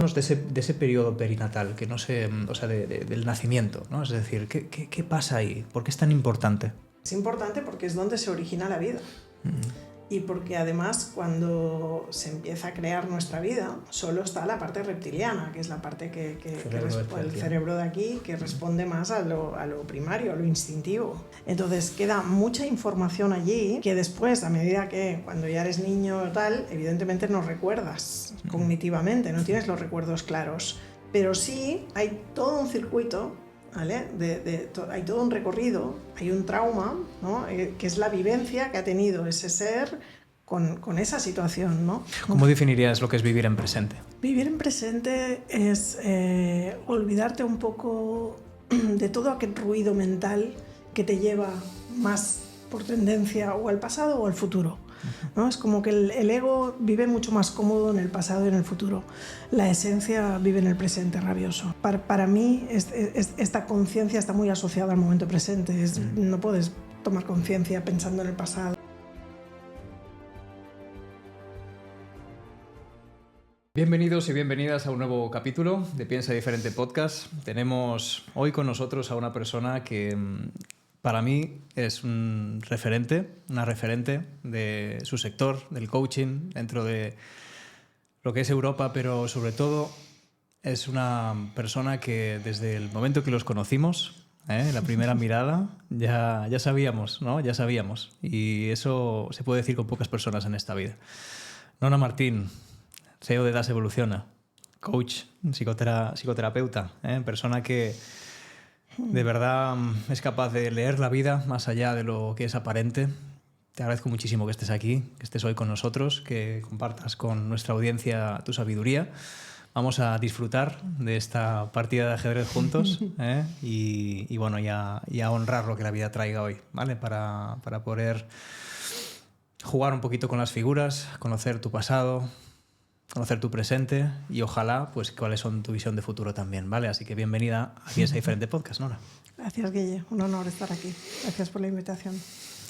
De ese periodo perinatal, que no sé, o sea, del nacimiento, ¿no? Es decir, ¿qué pasa ahí? ¿Por qué es tan importante? Es importante porque es donde se origina la vida. Y porque además cuando se empieza a crear nuestra vida, solo está la parte reptiliana, que es la parte el cerebro de aquí, que responde más a lo primario, a lo instintivo. Entonces queda mucha información allí que después, a medida que cuando ya eres niño o tal, evidentemente no recuerdas cognitivamente, no tienes los recuerdos claros. Pero sí hay todo un circuito, ¿vale? Hay todo un recorrido, hay un trauma, ¿no? Que es la vivencia que ha tenido ese ser con esa situación, ¿no? ¿Cómo definirías lo que es vivir en presente? Vivir en presente es olvidarte un poco de todo aquel ruido mental que te lleva más por tendencia o al pasado o al futuro, ¿no? Es como que el ego vive mucho más cómodo en el pasado y en el futuro. La esencia vive en el presente rabioso. Para mí esta conciencia está muy asociada al momento presente. No puedes tomar conciencia pensando en el pasado. Bienvenidos y bienvenidas a un nuevo capítulo de Piensa Diferente Podcast. Tenemos hoy con nosotros a una persona que para mí es una referente de su sector, del coaching, dentro de lo que es Europa, pero sobre todo es una persona que desde el momento que los conocimos, la primera mirada, ya sabíamos, ¿no? Ya sabíamos. Y eso se puede decir con pocas personas en esta vida. Nona Martín, CEO de Das Evoluciona, coach, psicoterapeuta, persona que de verdad es capaz de leer la vida más allá de lo que es aparente. Te agradezco muchísimo que estés aquí, que estés hoy con nosotros, que compartas con nuestra audiencia tu sabiduría. Vamos a disfrutar de esta partida de ajedrez juntos y bueno, ya honrar lo que la vida traiga hoy, ¿vale? Para poder jugar un poquito con las figuras, conocer tu pasado, conocer tu presente y ojalá, pues, cuáles son tu visión de futuro también, ¿vale? Así que bienvenida a Piensa Diferente Podcast, Nona. Gracias, Guille. Un honor estar aquí. Gracias por la invitación.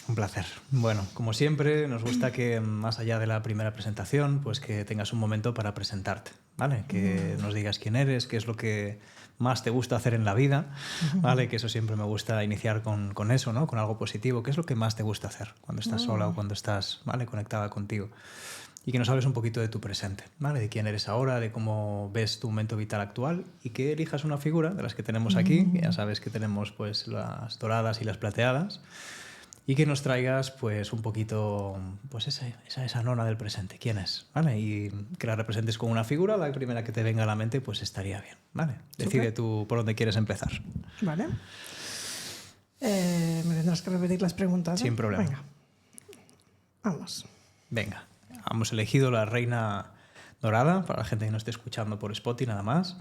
Un placer. Bueno, como siempre, nos gusta que más allá de la primera presentación, pues que tengas un momento para presentarte, ¿vale? Que nos digas quién eres, qué es lo que más te gusta hacer en la vida, ¿vale? Que eso siempre me gusta iniciar con eso, ¿no? Con algo positivo. ¿Qué es lo que más te gusta hacer cuando estás sola o cuando estás, ¿vale? Conectada contigo? Y que nos hables un poquito de tu presente, ¿vale? De quién eres ahora, de cómo ves tu momento vital actual y que elijas una figura de las que tenemos aquí, que ya sabes que tenemos pues las doradas y las plateadas, y que nos traigas pues un poquito pues esa Nona del presente, quién es, ¿vale? Y que la representes con una figura, la primera que te venga a la mente pues estaría bien, ¿vale? Decide tú por dónde quieres empezar. Vale. Me tendrás que repetir las preguntas, ¿eh? Sin problema. Venga. Vamos. Venga. Hemos elegido la reina dorada, para la gente que no esté escuchando por Spotify nada más.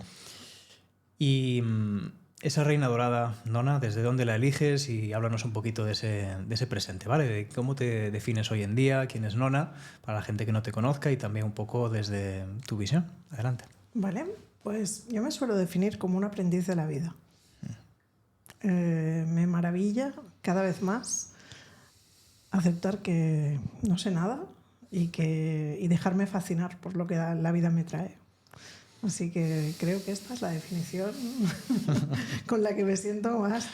Y esa reina dorada, Nona, ¿desde dónde la eliges? Y háblanos un poquito de ese presente, ¿vale? De cómo te defines hoy en día, quién es Nona, para la gente que no te conozca y también un poco desde tu visión. Adelante. Vale, pues yo me suelo definir como un aprendiz de la vida. Me maravilla cada vez más aceptar que no sé nada y dejarme fascinar por lo que la vida me trae. Así que creo que esta es la definición con la que me siento más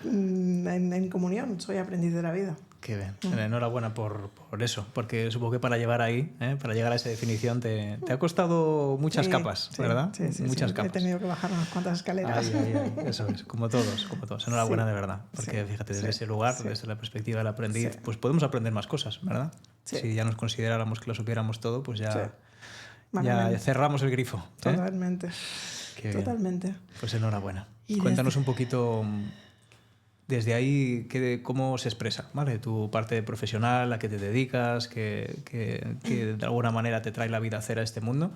en comunión. Soy aprendiz de la vida. Qué bien. Enhorabuena por eso, porque supongo que para llegar ahí, para llegar a esa definición, te ha costado muchas capas, ¿verdad? Sí, muchas capas. He tenido que bajar unas cuantas escaleras. Ay. Eso es, como todos. Enhorabuena de verdad, porque fíjate, desde ese lugar, desde la perspectiva del aprendiz, pues podemos aprender más cosas, ¿verdad? Sí. Si ya nos consideráramos que lo supiéramos todo, pues ya cerramos el grifo. Totalmente. Totalmente. Pues enhorabuena. Cuéntanos un poquito desde ahí cómo se expresa, ¿vale? Tu parte profesional, a qué te dedicas, que de alguna manera te trae la vida a hacer a este mundo.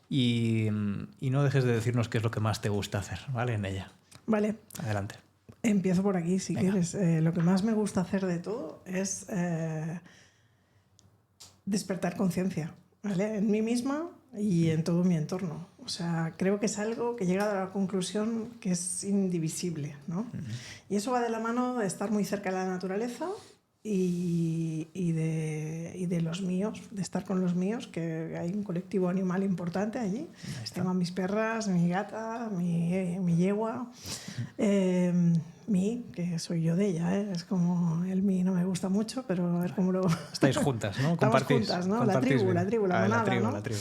Y no dejes de decirnos qué es lo que más te gusta hacer, ¿vale? En ella. Vale. Adelante. Empiezo por aquí, si quieres. Lo que más me gusta hacer de todo es despertar conciencia, ¿vale? En mí misma y en todo mi entorno. O sea, creo que es algo que he llegado a la conclusión que es indivisible, ¿no? Y eso va de la mano de estar muy cerca de la naturaleza y de los míos, de estar con los míos, que hay un colectivo animal importante allí. Tengo a mis perras, mi gata, mi yegua, que soy yo de ella, ¿eh? Es como el mí no me gusta mucho, pero a ver cómo lo... Estáis juntas, ¿no? Estamos juntas, ¿no? La tribu, la manada, ¿no? La tribu.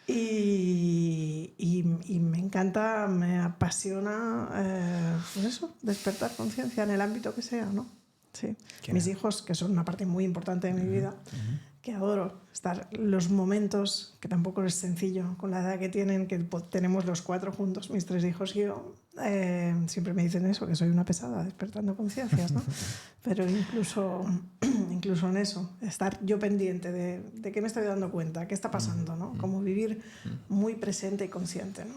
Y me encanta, me apasiona, pues eso, despertar conciencia en el ámbito que sea, ¿no? Sí. Mis hijos, que son una parte muy importante de mi vida, que adoro estar los momentos, que tampoco es sencillo con la edad que tienen, que tenemos los 4 juntos, mis 3 hijos y yo, siempre me dicen eso, que soy una pesada despertando conciencias, ¿no? Pero incluso en eso, estar yo pendiente de qué me estoy dando cuenta, qué está pasando, ¿no? Como vivir muy presente y consciente, ¿no?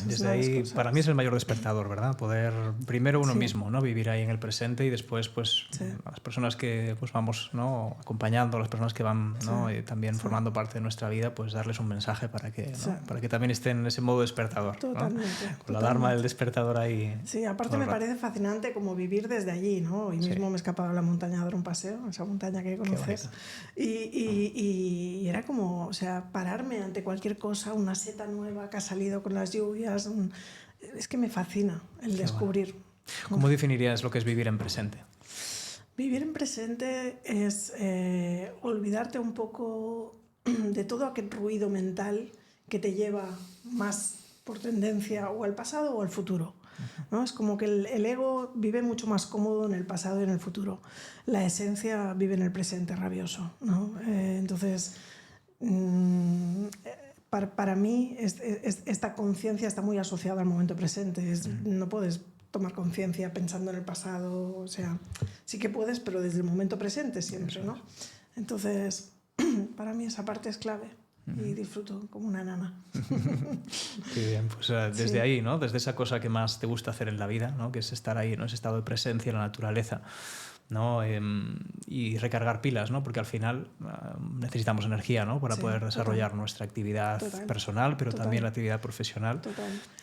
Desde ahí, para mí es el mayor despertador, ¿verdad? Poder primero uno mismo, ¿no? Vivir ahí en el presente y después, pues, las personas que pues, vamos, ¿no? Acompañando, las personas que van, ¿no? Y también formando parte de nuestra vida, pues darles un mensaje para que, ¿no? Para que también estén en ese modo despertador. Totalmente. ¿no? Con la alarma del despertador ahí. Sí, aparte me parece fascinante como vivir desde allí, ¿no? Hoy mismo me he escapado a la montaña a dar un paseo, esa montaña que conoces. Y era como, o sea, pararme ante cualquier cosa, una seta nueva que ha salido con las lluvias. Es que me fascina el descubrir. ¿Cómo definirías lo que es vivir en presente? Vivir en presente es olvidarte un poco de todo aquel ruido mental que te lleva más por tendencia o al pasado o al futuro, ¿no? Es como que el ego vive mucho más cómodo en el pasado y en el futuro. La esencia vive en el presente rabioso, ¿no? Entonces... Para mí esta conciencia está muy asociada al momento presente. No puedes tomar conciencia pensando en el pasado, o sea, sí que puedes, pero desde el momento presente siempre, ¿no? Entonces, para mí esa parte es clave y disfruto como una enana. Qué bien, pues desde ahí, ¿no? Desde esa cosa que más te gusta hacer en la vida, ¿no? Que es estar ahí, ¿no? Ese estado de presencia en la naturaleza, ¿no? Y recargar pilas, ¿no? Porque al final necesitamos energía, ¿no? Para poder desarrollar nuestra actividad personal, pero también la actividad profesional.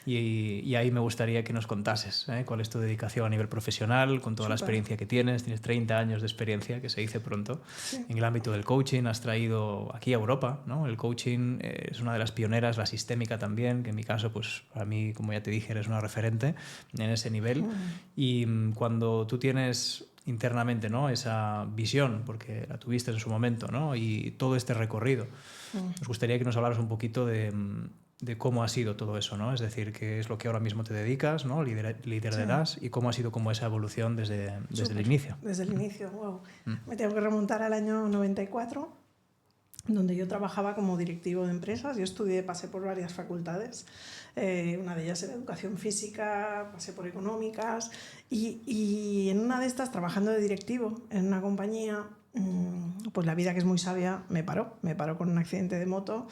Y ahí me gustaría que nos contases, ¿eh? Cuál es tu dedicación a nivel profesional, con toda la experiencia que tienes. Tienes 30 años de experiencia, que se dice pronto. En el ámbito del coaching has traído aquí a Europa, ¿no? El coaching es una de las pioneras, la sistémica también, que en mi caso, pues para mí, como ya te dije, eres una referente en ese nivel. Y cuando tú tienes internamente, ¿no? Esa visión, porque la tuviste en su momento, ¿no? Y todo este recorrido. Nos gustaría que nos hablaras un poquito de cómo ha sido todo eso, ¿no? Es decir, qué es lo que ahora mismo te dedicas, ¿no? Líder de DAS, y cómo ha sido como esa evolución desde el inicio. Desde el inicio, wow. Me tengo que remontar al año 94, donde yo trabajaba como directivo de empresas. Yo pasé por varias facultades. Una de ellas era educación física, pasé por económicas y en una de estas, trabajando de directivo en una compañía, pues la vida, que es muy sabia, me paró con un accidente de moto,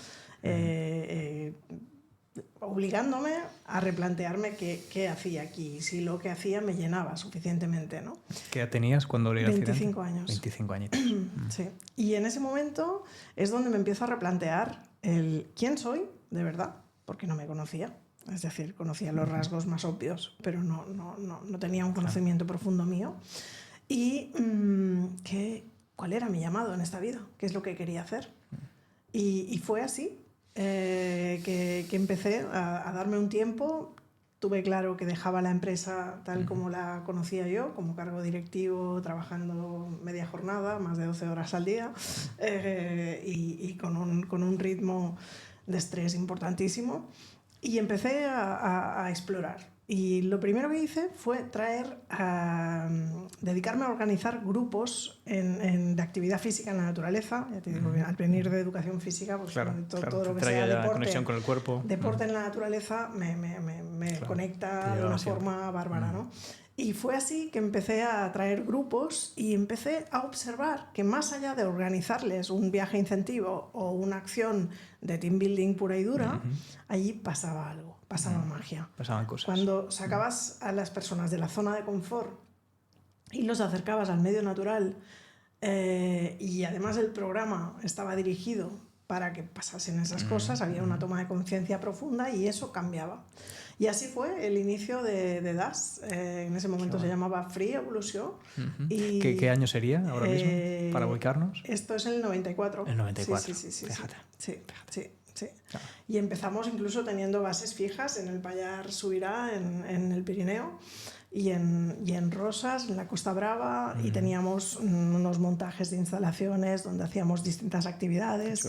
obligándome a replantearme qué hacía aquí, si lo que hacía me llenaba suficientemente, ¿no? ¿Qué edad tenías cuando le 25 años. 25 añitos. Sí. Y en ese momento es donde me empiezo a replantear quién soy de verdad, porque no me conocía. Es decir, conocía los rasgos más obvios, pero no tenía un conocimiento profundo mío. Y cuál era mi llamado en esta vida, qué es lo que quería hacer. Y fue así que empecé a darme un tiempo. Tuve claro que dejaba la empresa tal como la conocía yo, como cargo directivo, trabajando media jornada, más de 12 horas al día, y con un ritmo de estrés importantísimo. Y empecé a explorar. Y lo primero que hice fue dedicarme a organizar grupos de actividad física en la naturaleza. Ya te digo, al venir de educación física, pues todo lo que sea deporte, conexión con el cuerpo. Deporte en la naturaleza me conecta de una forma bárbara, ¿no? Y fue así que empecé a traer grupos y empecé a observar que más allá de organizarles un viaje incentivo o una acción de team building pura y dura, allí pasaba algo, pasaba magia. Pasaban cosas. Cuando sacabas a las personas de la zona de confort y los acercabas al medio natural, y además el programa estaba dirigido para que pasasen esas cosas, había una toma de conciencia profunda y eso cambiaba. Y así fue el inicio de DAS. En ese momento se llamaba Free Evolution. Y, ¿Qué año sería ahora mismo para ubicarnos? Esto es el 94. El 94. Sí. Fíjate. Sí. Y empezamos incluso teniendo bases fijas en el Pallars Sobirá, en el Pirineo, y en Rosas, en la Costa Brava, y teníamos unos montajes de instalaciones donde hacíamos distintas actividades.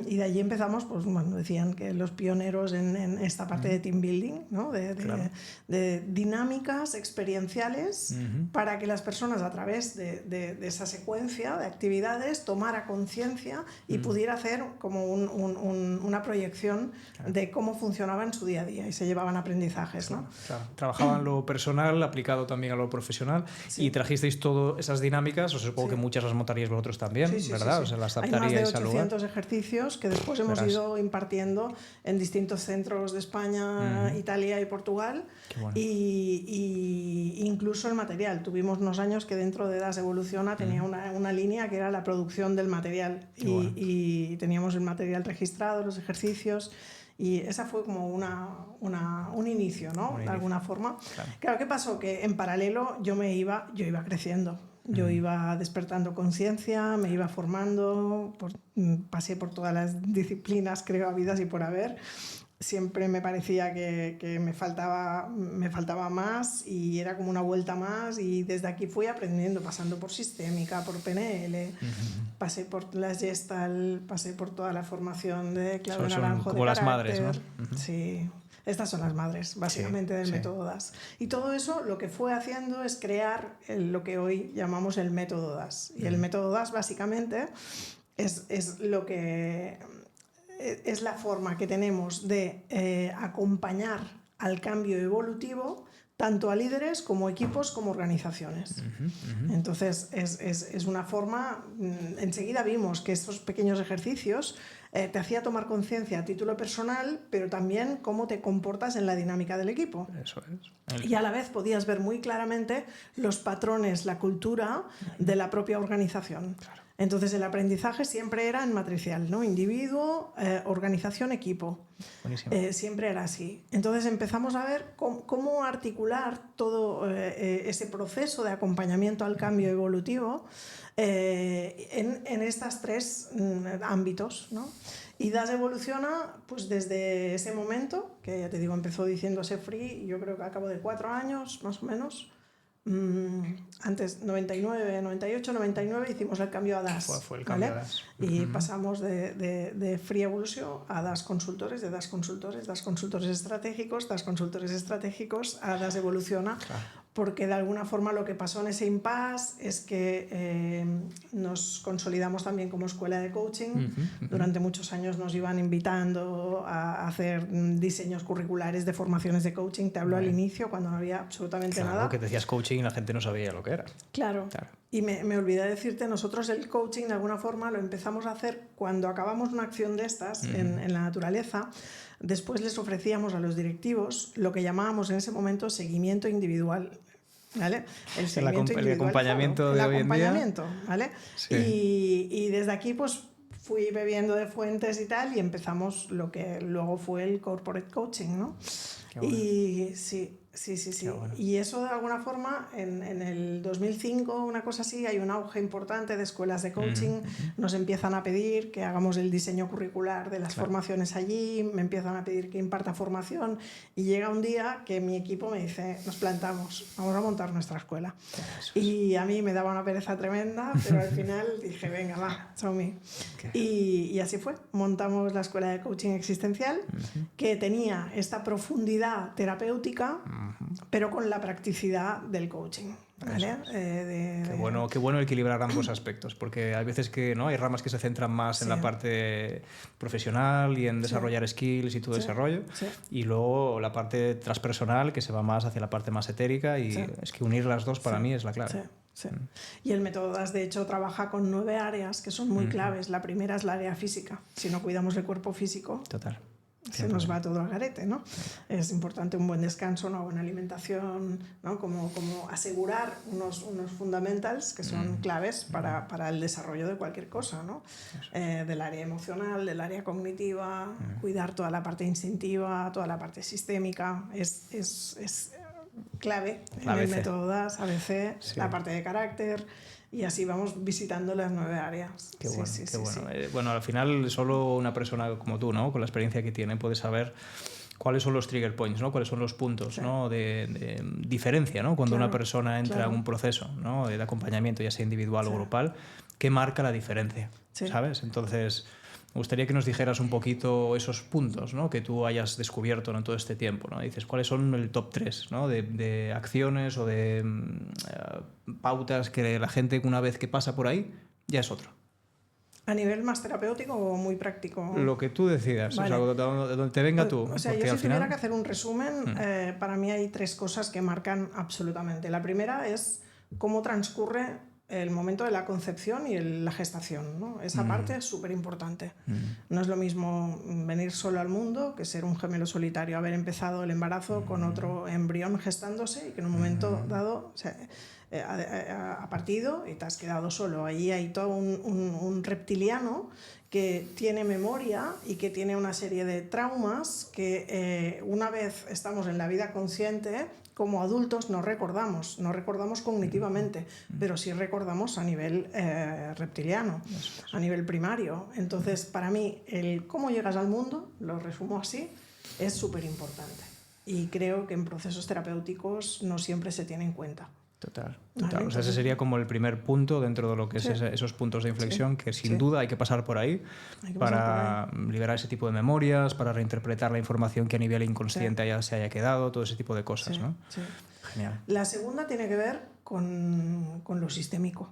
Y de allí empezamos, pues bueno, decían que los pioneros en esta parte de team building, ¿no? de dinámicas experienciales para que las personas a través de esa secuencia de actividades tomara conciencia y pudiera hacer como una proyección de cómo funcionaba en su día a día y se llevaban aprendizajes. ¿No? Claro. Trabajaban lo personal aplicado también a lo profesional y trajisteis todas esas dinámicas, o sea, supongo que muchas las montaríais vosotros también, ¿verdad? O sea, las adaptaríais al lugar. Hay más de 800 ejercicios que después hemos ido impartiendo en distintos centros de España, Italia y Portugal. Bueno. Y incluso el material. Tuvimos unos años que dentro de DAS Evoluciona tenía una línea que era la producción del material y teníamos el material registrado, los ejercicios. Y esa fue como un inicio, ¿no? De alguna forma. Claro, ¿qué pasó? Que en paralelo yo iba creciendo. Yo iba despertando conciencia, me iba formando, pasé por todas las disciplinas, creo, habidas y por haber. Siempre me parecía que me faltaba más y era como una vuelta más, y desde aquí fui aprendiendo, pasando por sistémica, por PNL, pasé por las Gestalt, pasé por toda la formación de Claudio Naranjo. Como las madres, ¿no? Sí. Estas son las madres, básicamente, del método DAS. Y todo eso lo que fue haciendo es crear lo que hoy llamamos el método DAS. Y el método DAS, básicamente, es la forma que tenemos de acompañar al cambio evolutivo tanto a líderes como equipos como organizaciones. Entonces es una forma, enseguida vimos que estos pequeños ejercicios te hacía tomar conciencia a título personal, pero también cómo te comportas en la dinámica del equipo. Eso es. Y a la vez podías ver muy claramente los patrones, la cultura de la propia organización. Claro. Entonces el aprendizaje siempre era en matricial, ¿no? Individuo, organización, equipo. Siempre era así. Entonces empezamos a ver cómo articular todo ese proceso de acompañamiento al cambio evolutivo en estos tres ámbitos, ¿no? Y DAS evoluciona pues desde ese momento, que ya te digo, empezó diciéndose Free, y yo creo que a cabo de 4 años, más o menos. Antes, 99, 98, 99, hicimos el cambio a DAS. Fue el cambio, ¿vale? A DAS. Y pasamos de Free Evolution a DAS Consultores, de DAS Consultores, DAS Consultores Estratégicos, DAS Consultores Estratégicos, a DAS Evoluciona. Claro. Porque de alguna forma lo que pasó en ese impasse es que nos consolidamos también como escuela de coaching. Durante muchos años nos iban invitando a hacer diseños curriculares de formaciones de coaching. Te hablo al inicio, cuando no había absolutamente nada. Que decías coaching y la gente no sabía lo que era. Claro. Y me olvidé de decirte, nosotros el coaching de alguna forma lo empezamos a hacer cuando acabamos una acción de estas en la naturaleza. Después les ofrecíamos a los directivos lo que llamábamos en ese momento seguimiento individual. ¿Vale? El seguimiento individual, el acompañamiento de hoy en día. ¿Vale? Sí. Y desde aquí pues fui bebiendo de fuentes y tal, y empezamos lo que luego fue el corporate coaching, ¿no? Qué bueno. Y sí. Bueno. Y eso de alguna forma en el 2005, una cosa así, hay un auge importante de escuelas de coaching. Nos empiezan a pedir que hagamos el diseño curricular de las formaciones allí, me empiezan a pedir que imparta formación, y llega un día que mi equipo me dice, nos plantamos, vamos a montar nuestra escuela. Y a mí me daba una pereza tremenda, pero al final dije, venga, va, show me. Y así fue, montamos la escuela de coaching existencial, que tenía esta profundidad terapéutica, pero con la practicidad del coaching. ¿Vale? Qué bueno equilibrar ambos aspectos, porque hay veces que no hay ramas que se centran más en la parte profesional y en desarrollar skills y tu desarrollo, y luego la parte transpersonal que se va más hacia la parte más etérica, y es que unir las dos para mí es la clave. Sí. Y el método DAS, de hecho, trabaja con 9 áreas que son muy claves. La primera es la área física. Si no cuidamos el cuerpo físico, se nos va todo al garete, ¿no? Es importante un buen descanso, una buena alimentación, ¿no? Como asegurar unos fundamentals que son claves para el desarrollo de cualquier cosa, ¿no? Del área emocional, del área cognitiva, cuidar toda la parte instintiva, toda la parte sistémica, es clave en el método DAS, ABC, la parte de carácter, y así vamos visitando las 9 áreas. Qué bueno, qué bueno. Bueno, al final solo una persona como tú, ¿no? Con la experiencia que tiene, puede saber cuáles son los trigger points, ¿no? Cuáles son los puntos, ¿no? de diferencia, ¿no? Cuando una persona entra en un proceso, ¿no? de acompañamiento, ya sea individual o grupal, ¿qué marca la diferencia? ¿Sabes? Entonces, me gustaría que nos dijeras un poquito esos puntos, ¿no? que tú hayas descubierto en todo este tiempo, ¿no? Dices, ¿cuáles son el top 3, ¿no? de acciones o de pautas que la gente una vez que pasa por ahí ya es otro? ¿A nivel más terapéutico o muy práctico? Lo que tú decidas, vale. O sea, donde te venga tú. O sea, yo si tuviera que hacer un resumen, para mí hay 3 cosas que marcan absolutamente. La primera es cómo transcurre el momento de la concepción y la gestación, ¿no? Esa parte es súper importante. No es lo mismo venir solo al mundo que ser un gemelo solitario, haber empezado el embarazo con otro embrión gestándose y que en un momento dado ha partido y te has quedado solo. Allí hay todo un reptiliano que tiene memoria y que tiene una serie de traumas que una vez estamos en la vida consciente, como adultos no recordamos cognitivamente, pero sí recordamos a nivel reptiliano, a nivel primario. Entonces, para mí, el cómo llegas al mundo, lo resumo así, es súper importante. Y creo que en procesos terapéuticos no siempre se tiene en cuenta. Total. Vale, o sea, ese sería como el primer punto dentro de lo que es esos puntos de inflexión, que sin duda hay que pasar por ahí para liberar ese tipo de memorias, para reinterpretar la información que a nivel inconsciente se haya quedado, todo ese tipo de cosas, ¿no? Genial. La segunda tiene que ver con lo sistémico,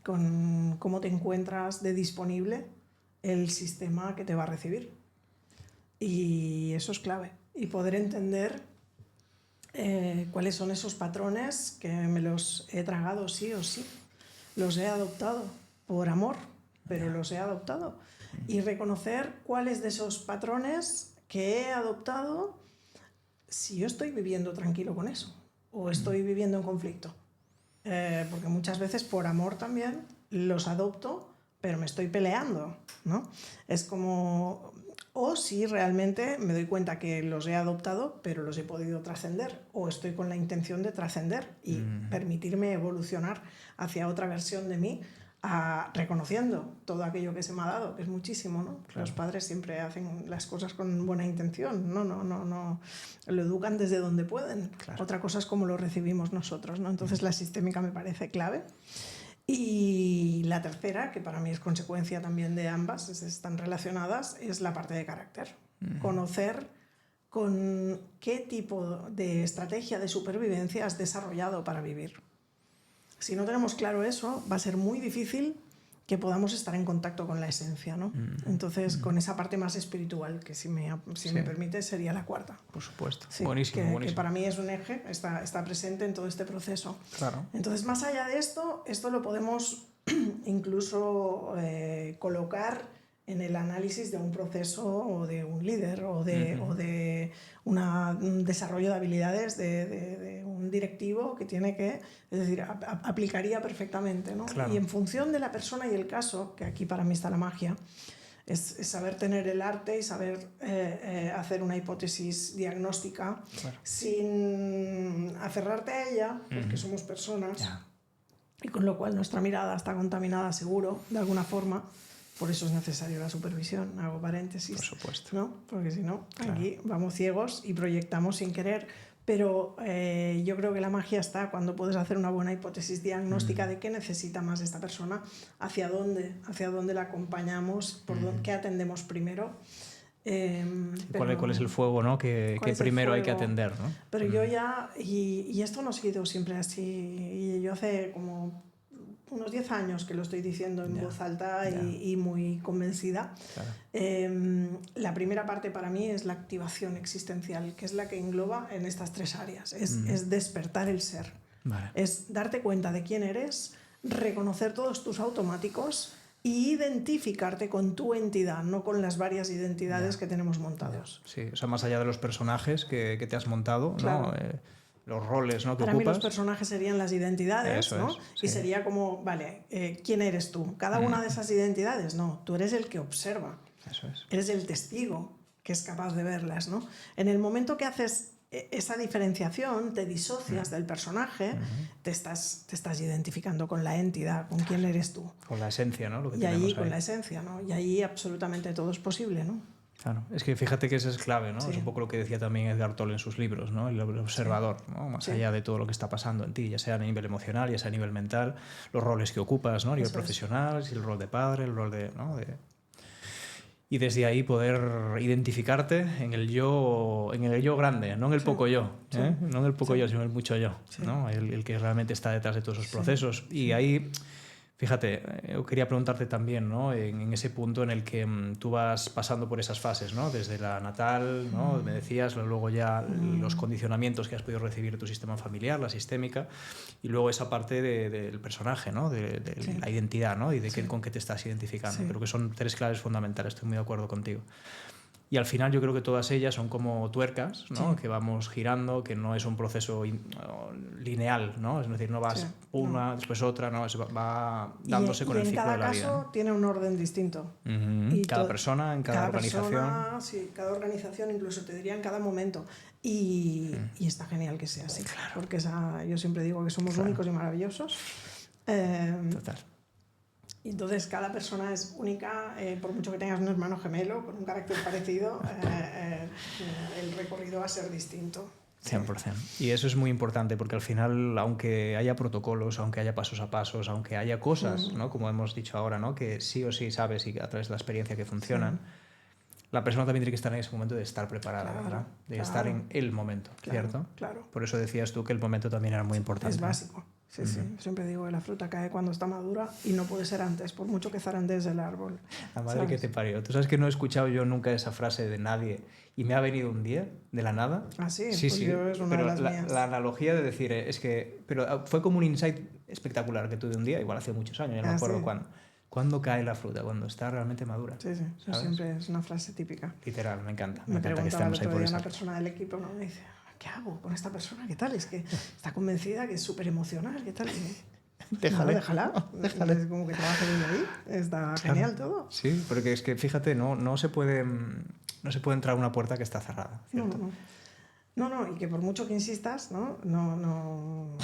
con cómo te encuentras de disponible el sistema que te va a recibir. Y eso es clave. Y poder entender cuáles son esos patrones que me los he tragado sí o sí. Los he adoptado por amor, pero los he adoptado. Y reconocer cuáles de esos patrones que he adoptado, si yo estoy viviendo tranquilo con eso o estoy viviendo en conflicto. Porque muchas veces por amor también los adopto, pero me estoy peleando, ¿no? Es como... O si realmente me doy cuenta que los he adoptado, pero los he podido trascender, o estoy con la intención de trascender y permitirme evolucionar hacia otra versión de mí, reconociendo todo aquello que se me ha dado, que es muchísimo, ¿no? Claro. Los padres siempre hacen las cosas con buena intención, no, lo educan desde donde pueden. Claro. Otra cosa es cómo lo recibimos nosotros, ¿no? Entonces la sistémica me parece clave. Y la tercera, que para mí es consecuencia también de ambas, están relacionadas, es la parte de carácter. Conocer con qué tipo de estrategia de supervivencia has desarrollado para vivir. Si no tenemos claro eso, va a ser muy difícil que podamos estar en contacto con la esencia, ¿no? Entonces, con esa parte más espiritual, que si me permite, sería la cuarta. Por supuesto. Sí, buenísimo. Que para mí es un eje, está presente en todo este proceso. Claro. Entonces, más allá de esto lo podemos incluso colocar en el análisis de un proceso o de un líder o de un desarrollo de habilidades de un directivo que tiene que, es decir, aplicaría perfectamente, ¿no? Claro. Y en función de la persona y el caso, que aquí para mí está la magia, es saber tener el arte y saber hacer una hipótesis diagnóstica sin aferrarte a ella, porque somos personas, y con lo cual nuestra mirada está contaminada seguro, de alguna forma. Por eso es necesaria la supervisión, hago paréntesis. Por supuesto. ¿No? Porque si no, aquí vamos ciegos y proyectamos sin querer. Pero yo creo que la magia está cuando puedes hacer una buena hipótesis diagnóstica de qué necesita más esta persona, hacia dónde la acompañamos, qué atendemos primero. ¿Cuál es el fuego, ¿no? que primero hay que atender, ¿no? Pero yo ya, y esto no ha sido siempre así, y yo hace como unos 10 años que lo estoy diciendo en voz alta y muy convencida. Claro. La primera parte para mí es la activación existencial, que es la que engloba en estas 3 áreas. Es despertar el ser. Vale. Es darte cuenta de quién eres, reconocer todos tus automáticos y identificarte con tu entidad, no con las varias identidades que tenemos montados. Sí, o sea, más allá de los personajes que te has montado, Claro. ¿no? Los roles, ¿no?, que Para ocupas. mí los personajes serían las identidades, Eso ¿no? es, sí. Y sería como, vale, ¿quién eres tú? Cada una de esas identidades, no, tú eres el que observa. Eso es. Eres el testigo que es capaz de verlas, ¿no? En el momento que haces esa diferenciación, te disocias del personaje, te estás identificando con la entidad, con quién eres tú. Con la esencia, ¿no? Lo que Y tenemos ahí, ahí. con la esencia, ¿no? Y ahí absolutamente todo es posible, ¿no? Claro, es que fíjate que eso es clave, ¿no? Sí. Es un poco lo que decía también Edgar Tolle en sus libros, ¿no? El observador, ¿no? Más allá de todo lo que está pasando en ti, ya sea a nivel emocional, ya sea a nivel mental, los roles que ocupas, ¿no? A nivel Eso profesional, si el rol de padre, el rol de, ¿no? Y desde ahí poder identificarte en el yo grande, no en el poco yo, ¿eh? No en el poco yo, sino en el mucho yo, ¿no? El que realmente está detrás de todos esos procesos. Y ahí, fíjate, yo quería preguntarte también, ¿no? En ese punto en el que tú vas pasando por esas fases, ¿no? Desde la natal, ¿no? Me decías, luego ya los condicionamientos que has podido recibir de tu sistema familiar, la sistémica, y luego esa parte del personaje, ¿no? De la identidad, ¿no? Y de con qué te estás identificando. Creo que son 3 claves fundamentales, estoy muy de acuerdo contigo. Y al final yo creo que todas ellas son como tuercas, ¿no? Que vamos girando, que no es un proceso lineal, ¿no? Es decir, no vas una, después otra, no, va dándose con el ciclo de la vida. Y en cada caso tiene un orden distinto. Y cada persona, en cada organización. Persona, sí, cada organización, incluso te diría en cada momento. Y está genial que sea así, porque yo siempre digo que somos únicos y maravillosos. Total. Y entonces cada persona es única, por mucho que tengas un hermano gemelo con un carácter parecido, el recorrido va a ser distinto. 100%. Y eso es muy importante porque al final, aunque haya protocolos, aunque haya pasos a pasos, aunque haya cosas, ¿no? Como hemos dicho ahora, ¿no? Que sí o sí sabes y a través de la experiencia que funcionan, la persona también tiene que estar en ese momento de estar preparada, ¿verdad? De estar en el momento, ¿cierto? Claro. Por eso decías tú que el momento también era muy importante. Es básico. Sí, sí. Siempre digo que la fruta cae cuando está madura y no puede ser antes, por mucho que zarandees el árbol. La madre que te parió. Tú sabes que no he escuchado yo nunca esa frase de nadie y me ha venido un día de la nada. Ah, sí, sí, pues sí. yo es una pero de las mías. la analogía de decir es que... Pero fue como un insight espectacular que tuve un día, igual hace muchos años, ya no me acuerdo cuándo. ¿Cuándo cae la fruta? Cuando está realmente madura. Sí, sí. Eso siempre es una frase típica. Literal, me encanta. Me encanta que estemos ahí por una persona del equipo, ¿no? Me dice, ¿qué hago con esta persona? ¿Qué tal? Es que está convencida que es súper emocional. ¿Qué tal? Déjale. Déjala. Es como que trabaja desde ahí. Está genial todo. Sí, porque es que fíjate, no se puede entrar a una puerta que está cerrada, ¿cierto? No, y que por mucho que insistas, ¿no? No.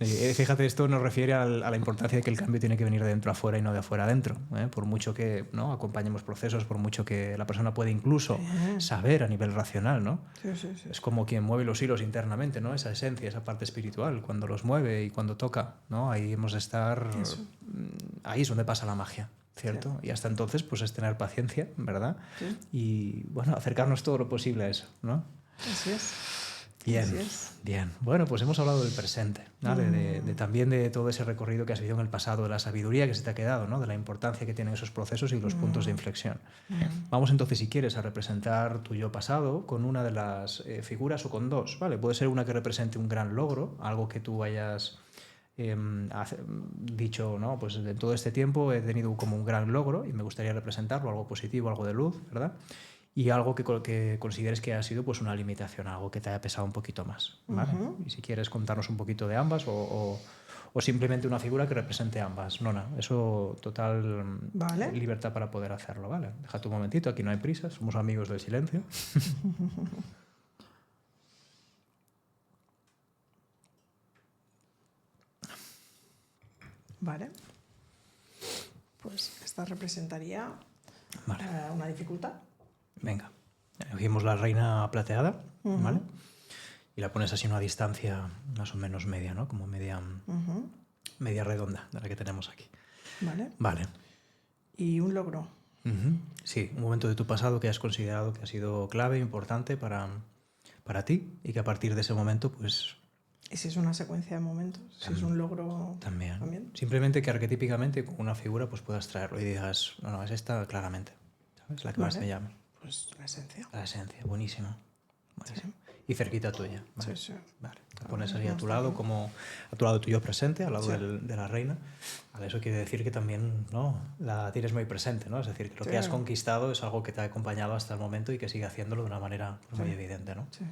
Fíjate, esto nos refiere a la importancia de que el cambio tiene que venir de dentro a afuera y no de afuera a adentro. Por mucho que, ¿no?, acompañemos procesos, por mucho que la persona pueda incluso saber a nivel racional, ¿no? Sí. Es como quien mueve los hilos internamente, ¿no? Esa esencia, esa parte espiritual, cuando los mueve y cuando toca, ¿no? Ahí hemos de estar... Ahí es donde pasa la magia, ¿cierto? Y hasta entonces, pues es tener paciencia, ¿verdad? Sí. Y, bueno, acercarnos todo lo posible a eso, ¿no? Así es. Bien. Bueno, pues hemos hablado del presente, ¿vale? También de todo ese recorrido que has vivido en el pasado, de la sabiduría que se te ha quedado, ¿no? De la importancia que tienen esos procesos y los puntos de inflexión. Vamos entonces, si quieres, a representar tu yo pasado con una de las figuras o con dos, ¿vale? Puede ser una que represente un gran logro, algo que tú hayas dicho, ¿no? Pues en todo este tiempo he tenido como un gran logro y me gustaría representarlo, algo positivo, algo de luz, ¿verdad? Y algo que consideres que ha sido pues una limitación, algo que te haya pesado un poquito más, ¿vale? Y si quieres contarnos un poquito de ambas o simplemente una figura que represente ambas. Nona, eso total libertad para poder hacerlo, ¿vale? Déjate un momentito, aquí no hay prisa, somos amigos del silencio. Vale. Pues esta representaría una dificultad. Venga, cogimos la reina plateada, ¿vale? Y la pones así a una distancia más o menos media, ¿no? Como media redonda de la que tenemos aquí. Vale. ¿Y un logro? Sí, un momento de tu pasado que has considerado que ha sido clave, importante para ti y que a partir de ese momento, pues... ¿Y si es una secuencia de momentos? ¿Si es un logro también? Simplemente que arquetípicamente con una figura pues puedas traerlo y digas, no, es esta claramente, ¿sabes? La que más te llame. Pues la esencia. La esencia, buenísimo. Sí. Y cerquita tuya. Vale. Sí, sí. Vale. Te pones ahí a tu lado, como a tu lado tuyo presente, al lado de la reina. Vale, eso quiere decir que también, ¿no?, la tienes muy presente, ¿no? Es decir, que lo que has conquistado es algo que te ha acompañado hasta el momento y que sigue haciéndolo de una manera muy evidente, ¿no? Sí.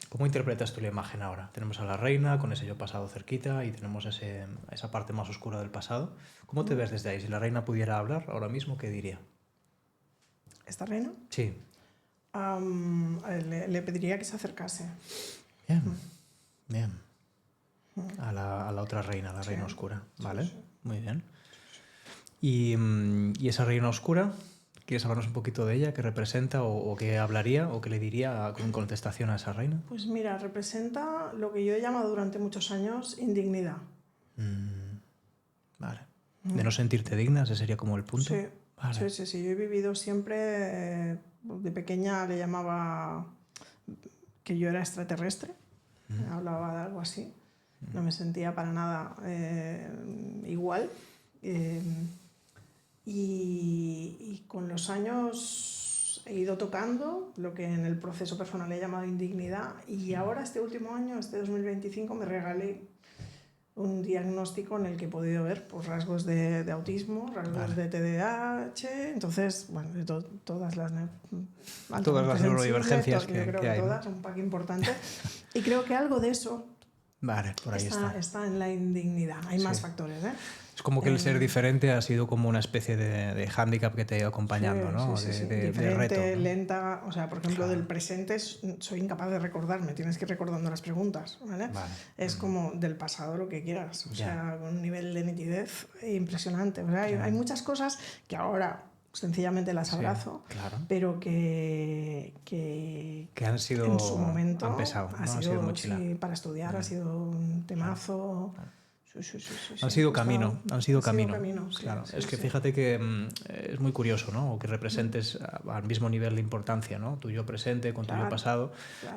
¿Cómo interpretas tú la imagen ahora? Tenemos a la reina con ese yo pasado cerquita y tenemos esa parte más oscura del pasado. ¿Cómo te ves desde ahí? Si la reina pudiera hablar ahora mismo, ¿qué diría? ¿Esta reina? Sí. Le pediría que se acercase. Bien, bien. A la otra reina, la reina oscura. Vale, muy bien. ¿Y esa reina oscura? ¿Quieres hablarnos un poquito de ella? ¿Qué representa o qué hablaría o qué le diría con contestación a esa reina? Pues mira, representa lo que yo he llamado durante muchos años indignidad. Vale. De no sentirte digna, ese sería como el punto. Sí, vale. sí. Yo he vivido siempre, de pequeña le llamaba que yo era extraterrestre, hablaba de algo así, no me sentía para nada igual. Y con los años he ido tocando lo que en el proceso personal he llamado indignidad, y ahora este último año, este 2025, me regalé un diagnóstico en el que he podido ver pues, rasgos de autismo, rasgos de TDAH, entonces, bueno, de todas las neurodivergencias que hay. Todas, un pack importante. Y creo que algo de eso por ahí está en la indignidad. Hay más factores, ¿eh? Es como que el ser diferente ha sido como una especie de hándicap que te ha ido acompañando, ¿no? Sí. De diferente, reto, ¿no? lenta, o sea, por ejemplo, del presente soy incapaz de recordarme, tienes que ir recordando las preguntas, ¿vale? Es como del pasado lo que quieras, o sea, con un nivel de nitidez impresionante. O sea, hay muchas cosas que ahora sencillamente las abrazo, pero que han sido, en su momento han pesado, ¿no? ha sido mochila. Para estudiar ha sido un temazo. Han sido camino. Claro. Es que fíjate que es muy curioso, ¿no? O que representes al mismo nivel de importancia, ¿no? Tu yo presente con tu yo pasado,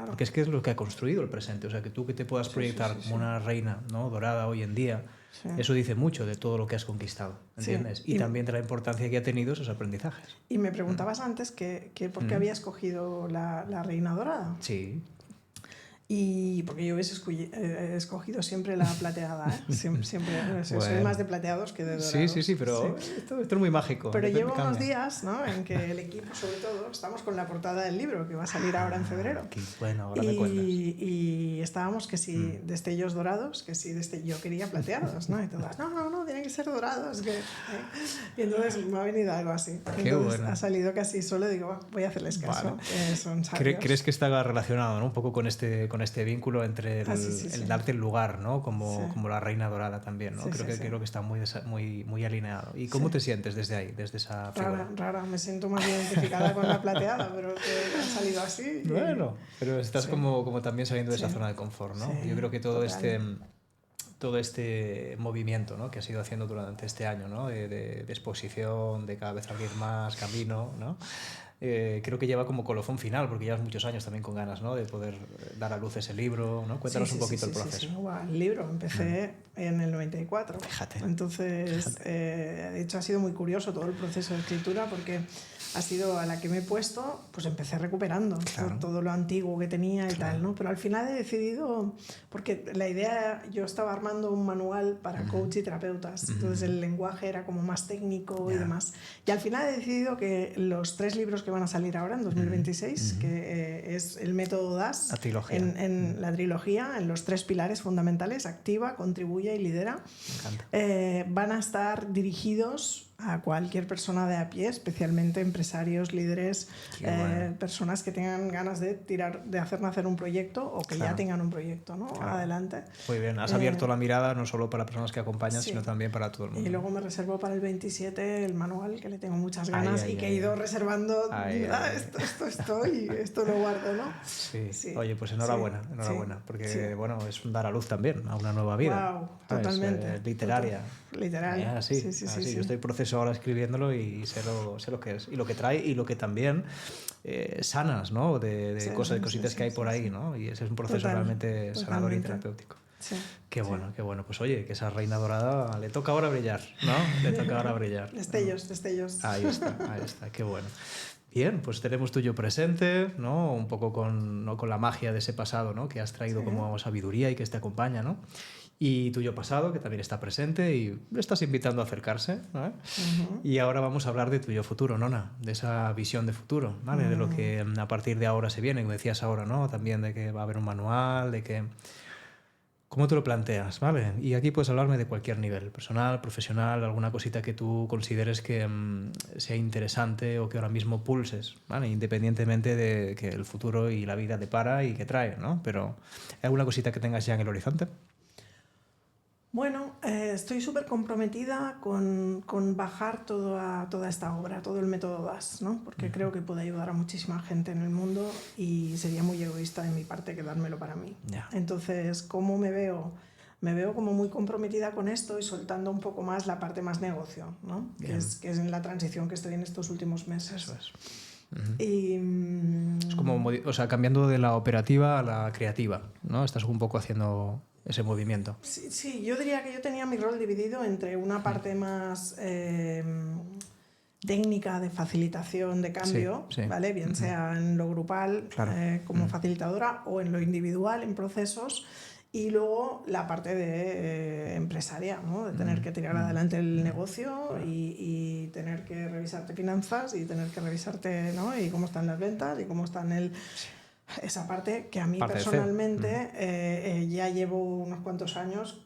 porque es que es lo que ha construido el presente. O sea, que tú que te puedas proyectar como una reina, ¿no?, dorada hoy en día, eso dice mucho de todo lo que has conquistado, ¿entiendes? Y también de la importancia que ha tenido esos aprendizajes. Y me preguntabas antes que por qué había escogido la reina dorada. Sí. Y porque yo hubiese escogido siempre la plateada, ¿eh? Siempre. Soy más de plateados que de dorados. Sí, pero esto es muy mágico. Pero llevo unos días, ¿no?, en que el equipo, sobre todo, estamos con la portada del libro, que va a salir ahora en febrero. Qué bueno, ahora me cuentas. Y estábamos que si destellos dorados, que si yo quería plateados, ¿no? Y todas, no, tienen que ser dorados. Y entonces me ha venido algo así. Qué bueno. Ha salido casi solo, digo, voy a hacerles caso. Vale. Son sabios. ¿Crees que está relacionado, ¿no?, un poco con este vínculo entre el darte el lugar, ¿no?, como la reina dorada también, ¿no? Creo que está muy alineado. ¿Y cómo te sientes desde ahí, desde esa figura? Rara, me siento más identificada con la plateada, pero que ha salido así. Bueno, pero estás como también saliendo de esa zona de confort, ¿no? Yo creo que todo este movimiento, ¿no?, que has ido haciendo durante este año, ¿no?, de exposición, de cada vez abrir más camino, ¿no?, creo que lleva como colofón final, porque llevas muchos años también con ganas, ¿no?, de poder dar a luz ese libro, ¿no? Cuéntanos un poquito el proceso. El libro empecé en el 94. Fíjate. Entonces, de hecho ha sido muy curioso todo el proceso de escritura, porque ha sido a la que me he puesto, pues empecé recuperando todo lo antiguo que tenía y tal, ¿no? Pero al final he decidido, porque la idea, yo estaba armando un manual para coach y terapeutas, entonces el lenguaje era como más técnico y demás. Y al final he decidido que los 3 libros que van a salir ahora en 2026, que es el método DAS, en la trilogía, en los 3 pilares fundamentales, activa, contribuye y lidera, van a estar dirigidos a cualquier persona de a pie, especialmente empresarios, líderes, personas que tengan ganas de hacer nacer un proyecto o que ya tengan un proyecto, ¿no? Adelante. Muy bien, has abierto la mirada no solo para personas que acompañan, sino también para todo el mundo. Y luego me reservo para el 27 el manual, que le tengo muchas ganas y que he ido reservando. Esto lo guardo, ¿no? Sí. Oye, pues enhorabuena, porque bueno, es dar a luz también a una nueva vida. Wow, totalmente. Literaria. Literaria. Sí. Yo estoy en proceso ahora escribiéndolo y sé lo que es y lo que trae y lo que también sanas, ¿no?, de cositas que hay por ahí, ¿no? Y ese es un proceso realmente sanador y terapéutico. Qué bueno. Pues oye, que esa reina dorada le toca ahora brillar, ¿no? Le toca ahora brillar. Destellos. Ahí está, qué bueno. Bien, pues tenemos tu yo presente, ¿no? Un poco con, ¿no? con la magia de ese pasado, ¿no? Que has traído como sabiduría y que te acompaña, ¿no? Y tu yo pasado, que también está presente y le estás invitando a acercarse, ¿no? Y ahora vamos a hablar de tu yo futuro, Nona, de esa visión de futuro, ¿vale? De lo que a partir de ahora se viene, como decías ahora, ¿no? También de que va a haber un manual, de que... ¿Cómo te lo planteas? ¿Vale? Y aquí puedes hablarme de cualquier nivel, personal, profesional, alguna cosita que tú consideres que sea interesante o que ahora mismo pulses, ¿vale? Independientemente de que el futuro y la vida depara y que trae, ¿no? Pero ¿hay alguna cosita que tengas ya en el horizonte? Bueno, estoy súper comprometida con bajar toda esta obra, todo el método DAS, ¿no? Porque creo que puede ayudar a muchísima gente en el mundo y sería muy egoísta de mi parte quedármelo para mí. Ya. Entonces, ¿cómo me veo? Me veo como muy comprometida con esto y soltando un poco más la parte más negocio, ¿no? Que es en la transición que estoy en estos últimos meses. Eso es. Y, Es como, o sea, cambiando de la operativa a la creativa, ¿no? Estás un poco haciendo ese movimiento. sí, yo diría que yo tenía mi rol dividido entre una parte más técnica de facilitación de cambio, Sí, sí. ¿vale? Bien sea en lo grupal Claro. como facilitadora o en lo individual, en procesos, y luego la parte de empresaria, ¿no? De tener que tirar adelante el negocio Claro. y tener que revisarte finanzas y tener que revisarte, ¿no? Y cómo están las ventas y cómo están esa parte que a mí Parte de personalmente ya llevo unos cuantos años,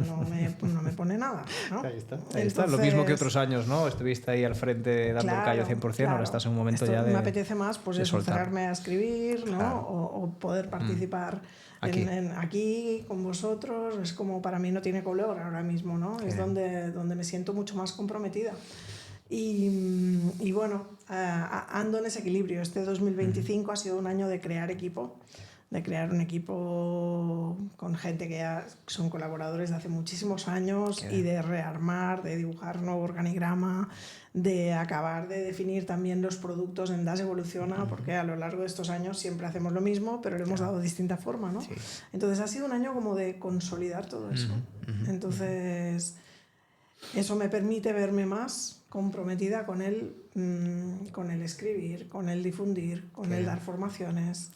no me pone nada, ¿no? Ahí está. Ahí está. Lo mismo que otros años, ¿no? Estuviste ahí al frente dando el callo 100%, ahora estás en un momento ya de... Me apetece más pues eso, encerrarme a escribir, ¿no? Claro. O poder participar Aquí. aquí con vosotros. Es como para mí no tiene color ahora mismo, ¿no? Qué Es bien. donde me siento mucho más comprometida. Y bueno, ando en ese equilibrio. Este 2025 ha sido un año de crear equipo, de crear un equipo con gente que ya son colaboradores de hace muchísimos años y de rearmar, de dibujar un nuevo organigrama, de acabar de definir también los productos en DAS Evoluciona, porque a lo largo de estos años siempre hacemos lo mismo, pero le hemos dado distinta forma, ¿no? Sí. Entonces ha sido un año como de consolidar todo eso. Entonces... Eso me permite verme más comprometida con el escribir, con el difundir, con el dar formaciones.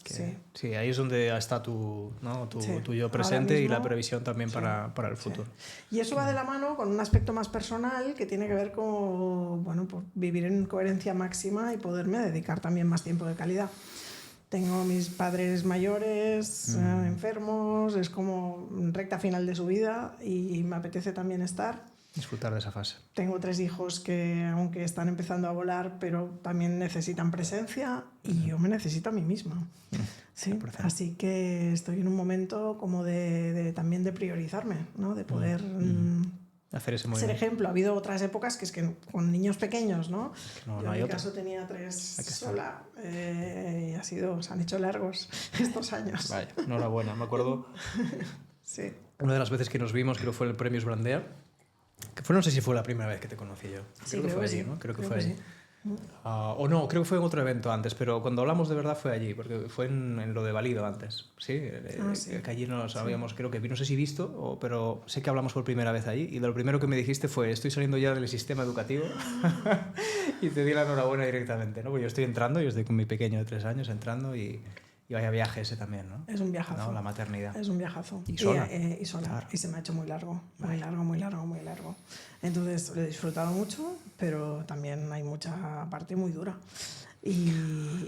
Sí, ahí es donde está tu, ¿no? tu yo presente mismo, y la previsión también para el futuro. Y eso va de la mano con un aspecto más personal que tiene que ver con pues vivir en coherencia máxima y poderme dedicar también más tiempo de calidad. Tengo mis padres mayores, enfermos, es como recta final de su vida y me apetece también estar. Disfrutar de esa fase. Tengo 3 hijos que, aunque están empezando a volar, pero también necesitan presencia y yo me necesito a mí misma. Sí, así que estoy en un momento como también de priorizarme, ¿no? De poder hacer ese ser ejemplo. Ha habido otras épocas que es que con niños pequeños, ¿no? Yo en mi caso tenía 3 sola y se han hecho largos estos años. Vaya, enhorabuena. Me acuerdo sí. Una de las veces que nos vimos, creo que fue el Premios Brandea. Que fue, no sé si fue la primera vez que te conocí yo. Sí, creo que fue allí, sí. ¿no? Creo que fue allí. Sí. O no, creo que fue en otro evento antes, pero cuando hablamos de verdad fue allí, porque fue en lo de Valido antes. Sí, que allí nos habíamos, creo que, no sé si visto, pero sé que hablamos por primera vez allí y lo primero que me dijiste fue, estoy saliendo ya del sistema educativo y te di la enhorabuena directamente, ¿no? Porque yo estoy entrando, yo estoy con mi pequeño de 3 años entrando y vaya viaje ese también, ¿no? Es un viajazo. ¿No? La maternidad. Es un viajazo. Y sola. Y sola. Claro. Y se me ha hecho muy largo. Muy largo. Entonces lo he disfrutado mucho, pero también hay mucha parte muy dura. Y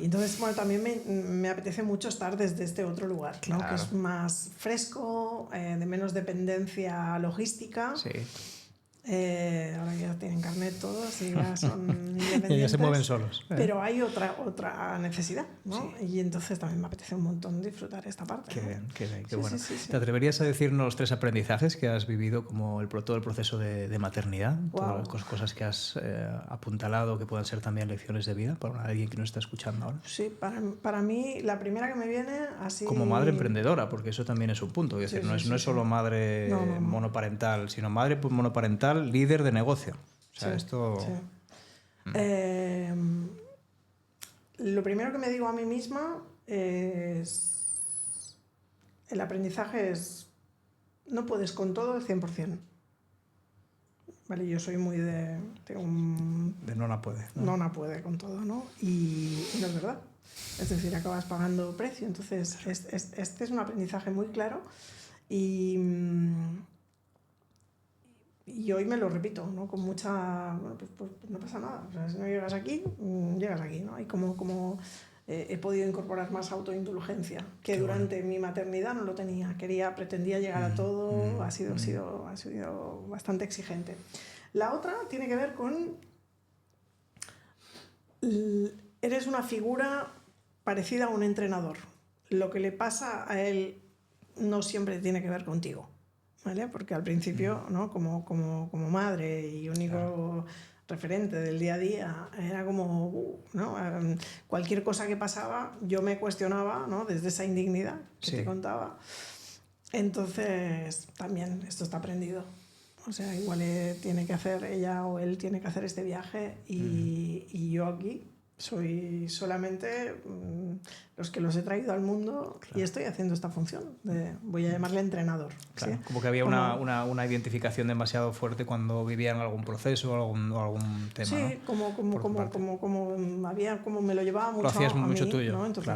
entonces, bueno, también me apetece mucho estar desde este otro lugar, ¿no? Que es más fresco, de menos dependencia logística. Sí. Ahora ya tienen carnet todos y ya son independientes. Y ya se mueven solos. Pero hay otra necesidad, ¿no? Sí. Y entonces también me apetece un montón disfrutar esta parte. Qué bien, qué bueno. Sí. ¿Te atreverías a decirnos 3 aprendizajes que has vivido como todo el proceso de maternidad? Wow. Todas las cosas que has apuntalado que puedan ser también lecciones de vida para alguien que nos está escuchando ahora. Sí, para mí la primera que me viene así... Como madre emprendedora, porque eso también es un punto. Es decir, no es solo madre monoparental, sino madre monoparental, líder de negocio. O sea, esto... Sí. Lo primero que me digo a mí misma es... El aprendizaje es... No puedes con todo el 100%. ¿vale? Yo soy muy de... De nona puede. Nona puede con todo, ¿no? Y no es verdad. Es decir, acabas pagando precio. Entonces, este es un aprendizaje muy claro y hoy me lo repito, ¿no? Con mucha... Bueno, pues no pasa nada. O sea, si no llegas aquí, llegas aquí, ¿no? Y como he podido incorporar más autoindulgencia, que qué durante bueno. Mi maternidad no lo tenía. Pretendía llegar a todo, ha sido bastante exigente. La otra tiene que ver con... Eres una figura parecida a un entrenador. Lo que le pasa a él no siempre tiene que ver contigo, ¿vale? Porque al principio, ¿no? como madre y único referente del día a día, era como, ¿no? Cualquier cosa que pasaba, yo me cuestionaba, ¿no? Desde esa indignidad que te contaba. Entonces, también esto está aprendido. O sea, igual tiene que hacer ella o él tiene que hacer este viaje y yo aquí soy solamente los que los he traído al mundo y estoy haciendo esta función. Voy a llamarle entrenador. Claro, ¿sí? Como que había una identificación demasiado fuerte cuando vivían algún proceso o algún tema. Sí, ¿no? como me lo llevaba mucho. Lo hacías a mucho mí, tuyo. ¿no? Entonces,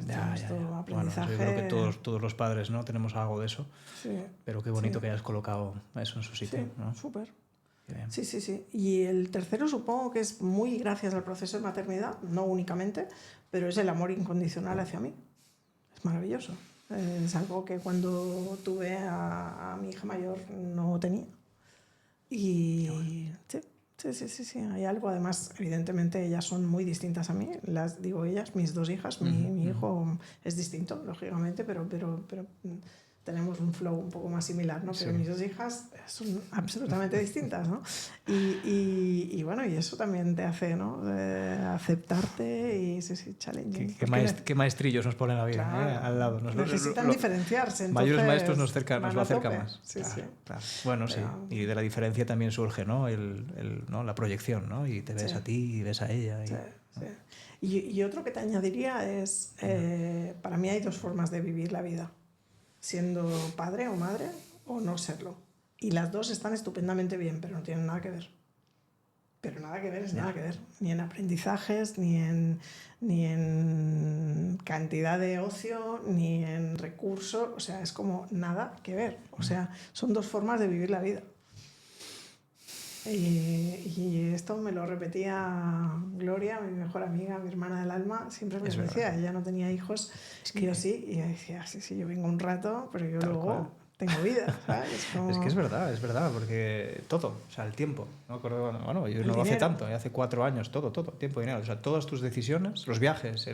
ya. aprendizaje. Bueno, yo creo que todos los padres, ¿no? Tenemos algo de eso. Sí, pero qué bonito que hayas colocado eso en su sitio. Sí, ¿no? súper. Sí. Y el tercero supongo que es muy gracias al proceso de maternidad, no únicamente, pero es el amor incondicional hacia mí. Es maravilloso. Es algo que cuando tuve a mi hija mayor no tenía. Y sí. Hay algo, además, evidentemente ellas son muy distintas a mí. Las digo ellas, mis dos hijas, mi hijo es distinto, lógicamente, pero tenemos un flow un poco más similar, ¿no? Pero mis dos hijas son absolutamente distintas, ¿no? Y bueno, y eso también te hace, ¿no? Aceptarte y challenging. Qué maestrillos nos ponen la vida, claro, al lado. Necesitan diferenciarse. Entonces, mayores maestros nos lo acerca más. Sí. Bueno, pero, sí. Y de la diferencia también surge, ¿no? ¿no? La proyección, ¿no? Y te ves a ti y ves a ella. Y otro que te añadiría es, para mí hay dos formas de vivir la vida. Siendo padre o madre o no serlo. Y las dos están estupendamente bien, pero no tienen nada que ver. Pero nada que ver es nada que ver. Ni en aprendizajes, ni en cantidad de ocio, ni en recursos. O sea, es como nada que ver. O sea, son dos formas de vivir la vida. Y esto me lo repetía Gloria, mi mejor amiga, mi hermana del alma, siempre me lo decía. Ella no tenía hijos, yo sí, y ella decía, sí, yo vengo un rato, pero yo luego tengo vida, ¿sabes? Es que es verdad, porque todo, o sea, el tiempo, ¿no? Bueno, yo no lo hace tanto, hace 4 años, todo, tiempo y dinero, o sea, todas tus decisiones, los viajes,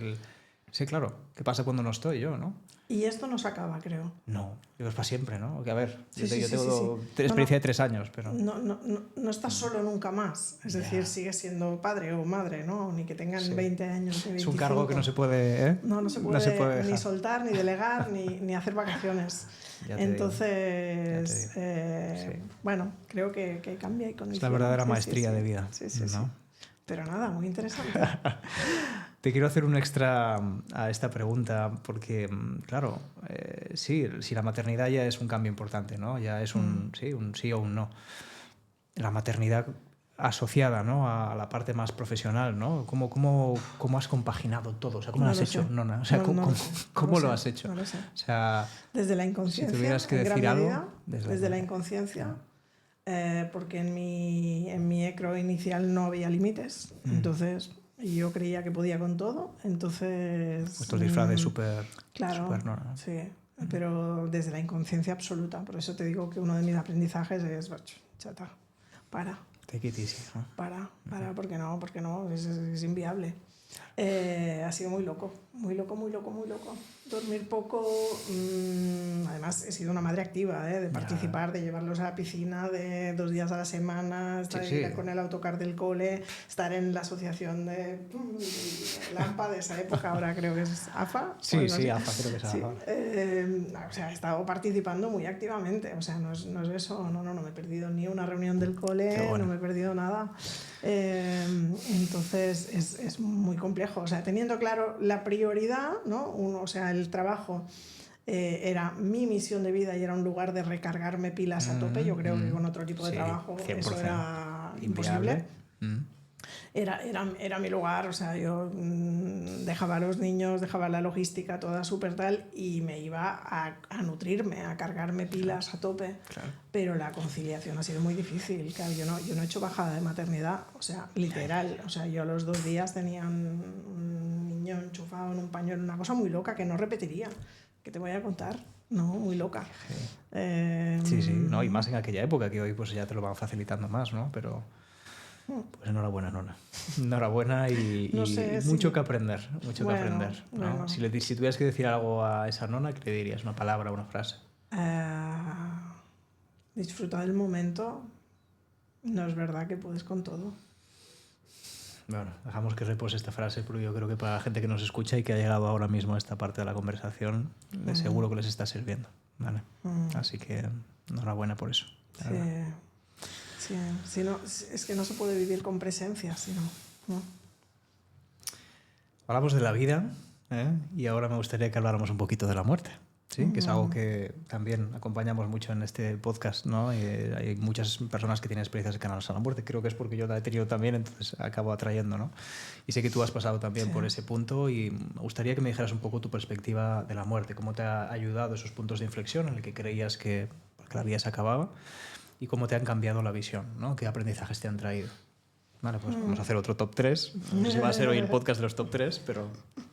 Sí, claro, ¿qué pasa cuando no estoy yo, no? Y esto no se acaba, creo. No, es para siempre, ¿no? Que a ver, yo tengo experiencia de 3 años, pero... No estás solo nunca más. Es decir, sigues siendo padre o madre, ¿no? Ni que tengan 20 años ni 25. Es un cargo que no se puede... ¿eh? No se puede ni soltar, ni delegar, ni hacer vacaciones. Entonces, bueno, creo que cambia y condición. Es la verdadera maestría de vida. Sí. Pero nada, muy interesante. Te quiero hacer un extra a esta pregunta porque, claro, si la maternidad ya es un cambio importante, ¿no? Ya es un sí o un no. La maternidad asociada, ¿no? A la parte más profesional, ¿no? ¿Cómo has compaginado todo? O sea, ¿cómo lo has hecho, Nona? O sea, ¿cómo lo has hecho? No lo sé. O sea, desde la inconsciencia. Si tuvieras que decir algo... Desde la inconsciencia. Porque en mi ECRO inicial no había límites, entonces yo creía que podía con todo, entonces... Estos disfraces súper... Claro, ¿no? Sí, pero desde la inconsciencia absoluta. Por eso te digo que uno de mis aprendizajes es, chata, para. Take it easy, ¿no? Para, porque no, es inviable. Ha sido muy loco. Dormir poco. Además, he sido una madre activa, de participar, de llevarlos a la piscina de 2 días a la semana, estar con el autocar del cole, estar en la asociación de Lampa de esa época, ahora creo que es AFA. Sí, AFA, creo que es AFA. O sea, he estado participando muy activamente. O sea, no es eso, no me he perdido ni una reunión del cole, no me he perdido nada. Entonces, es muy complejo. O sea, teniendo claro la prioridad, ¿no? O sea, el trabajo era mi misión de vida y era un lugar de recargarme pilas a tope. Yo creo que con otro tipo de trabajo 100%. eso era imposible. Era mi lugar, o sea, yo dejaba a los niños, dejaba la logística toda súper tal y me iba a nutrirme, a cargarme pilas a tope. Claro. Pero la conciliación ha sido muy difícil. Claro, yo no he hecho bajada de maternidad, o sea, literal. O sea, yo a los 2 días tenía un niño enchufado en un pañuelo, una cosa muy loca que no repetiría, que te voy a contar. No, muy loca. Sí, sí, no, y más en aquella época, que hoy pues ya te lo van facilitando más, ¿no? Pero pues enhorabuena, Nona. Enhorabuena y, no sé, y mucho sí. que aprender, mucho que aprender, ¿no? Bueno. Si tuvieras que decir algo a esa Nona, ¿qué le dirías? ¿Una palabra, una frase? Disfruta del momento. No es verdad que puedes con todo. Bueno, dejamos que repose esta frase porque yo creo que para la gente que nos escucha y que ha llegado ahora mismo a esta parte de la conversación, de seguro que les está sirviendo, ¿vale? Así que enhorabuena por eso. Sí, si no, es que no se puede vivir con presencia, si no. Hablamos de la vida, y ahora me gustaría que habláramos un poquito de la muerte. ¿Sí? Que es algo que también acompañamos mucho en este podcast, ¿no? Hay muchas personas que tienen experiencias cercanas a la muerte. Creo que es porque yo la he tenido también, entonces acabo atrayendo, ¿no? Y sé que tú has pasado también por ese punto y me gustaría que me dijeras un poco tu perspectiva de la muerte, cómo te ha ayudado esos puntos de inflexión en el que creías que la vida se acababa y cómo te han cambiado la visión, ¿no? ¿Qué aprendizajes te han traído? Vale, pues vamos a hacer otro top 3. No sé si va a ser hoy el podcast de los top 3, pero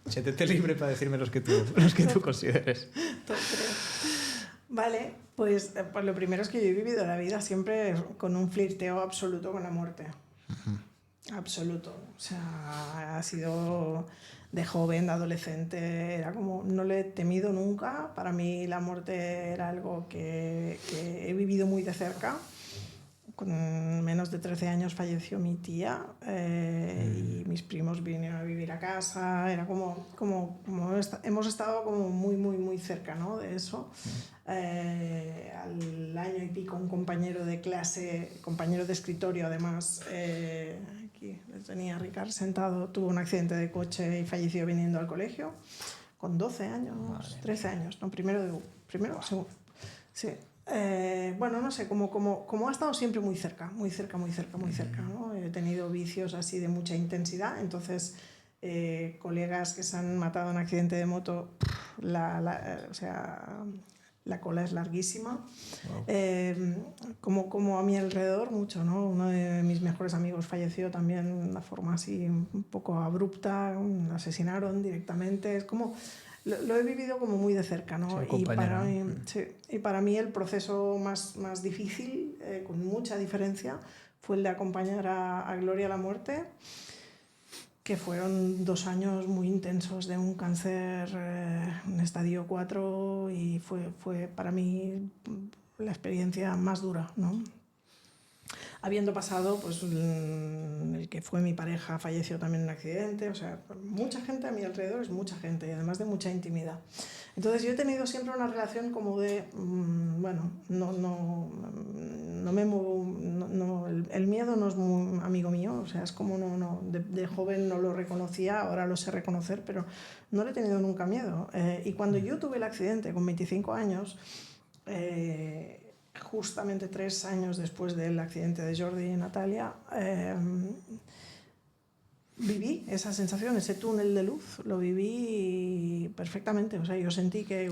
siéntete libre para decirme los que tú consideres. Top 3. Vale, pues lo primero es que yo he vivido la vida siempre con un flirteo absoluto con la muerte. Absoluto. O sea, ha sido de joven, de adolescente, era como, no le he temido nunca. Para mí la muerte era algo que he vivido muy de cerca. Con menos de 13 años falleció mi tía y mis primos vinieron a vivir a casa. Era como hemos estado como muy, muy, muy cerca, ¿no? De eso. Al año y pico un compañero de clase, compañero de escritorio además, aquí tenía a Ricard sentado, tuvo un accidente de coche y falleció viniendo al colegio con 12 años, Madre 13 años, no, primero, segundo. Sí. Bueno, no sé, como ha estado siempre muy cerca, ¿no? He tenido vicios así de mucha intensidad, entonces colegas que se han matado en accidente de moto, o sea, la cola es larguísima. Wow. Como a mi alrededor, mucho, ¿no? Uno de mis mejores amigos falleció también de una forma así un poco abrupta, asesinaron directamente, es como... Lo he vivido como muy de cerca, ¿no? Sí, y para mí el proceso más difícil, con mucha diferencia, fue el de acompañar a Gloria a la muerte, que fueron 2 años muy intensos de un cáncer en estadio 4 y fue para mí la experiencia más dura, ¿no? Habiendo pasado, pues el que fue mi pareja falleció también en un accidente, o sea, mucha gente a mi alrededor es mucha gente y además de mucha intimidad. Entonces yo he tenido siempre una relación como de, bueno, no me muevo, el miedo no es muy amigo mío, o sea, es como de joven no lo reconocía, ahora lo sé reconocer, pero no le he tenido nunca miedo. Y cuando yo tuve el accidente con 25 años, justamente 3 años después del accidente de Jordi y Natalia, viví esa sensación, ese túnel de luz, lo viví perfectamente. O sea, yo sentí que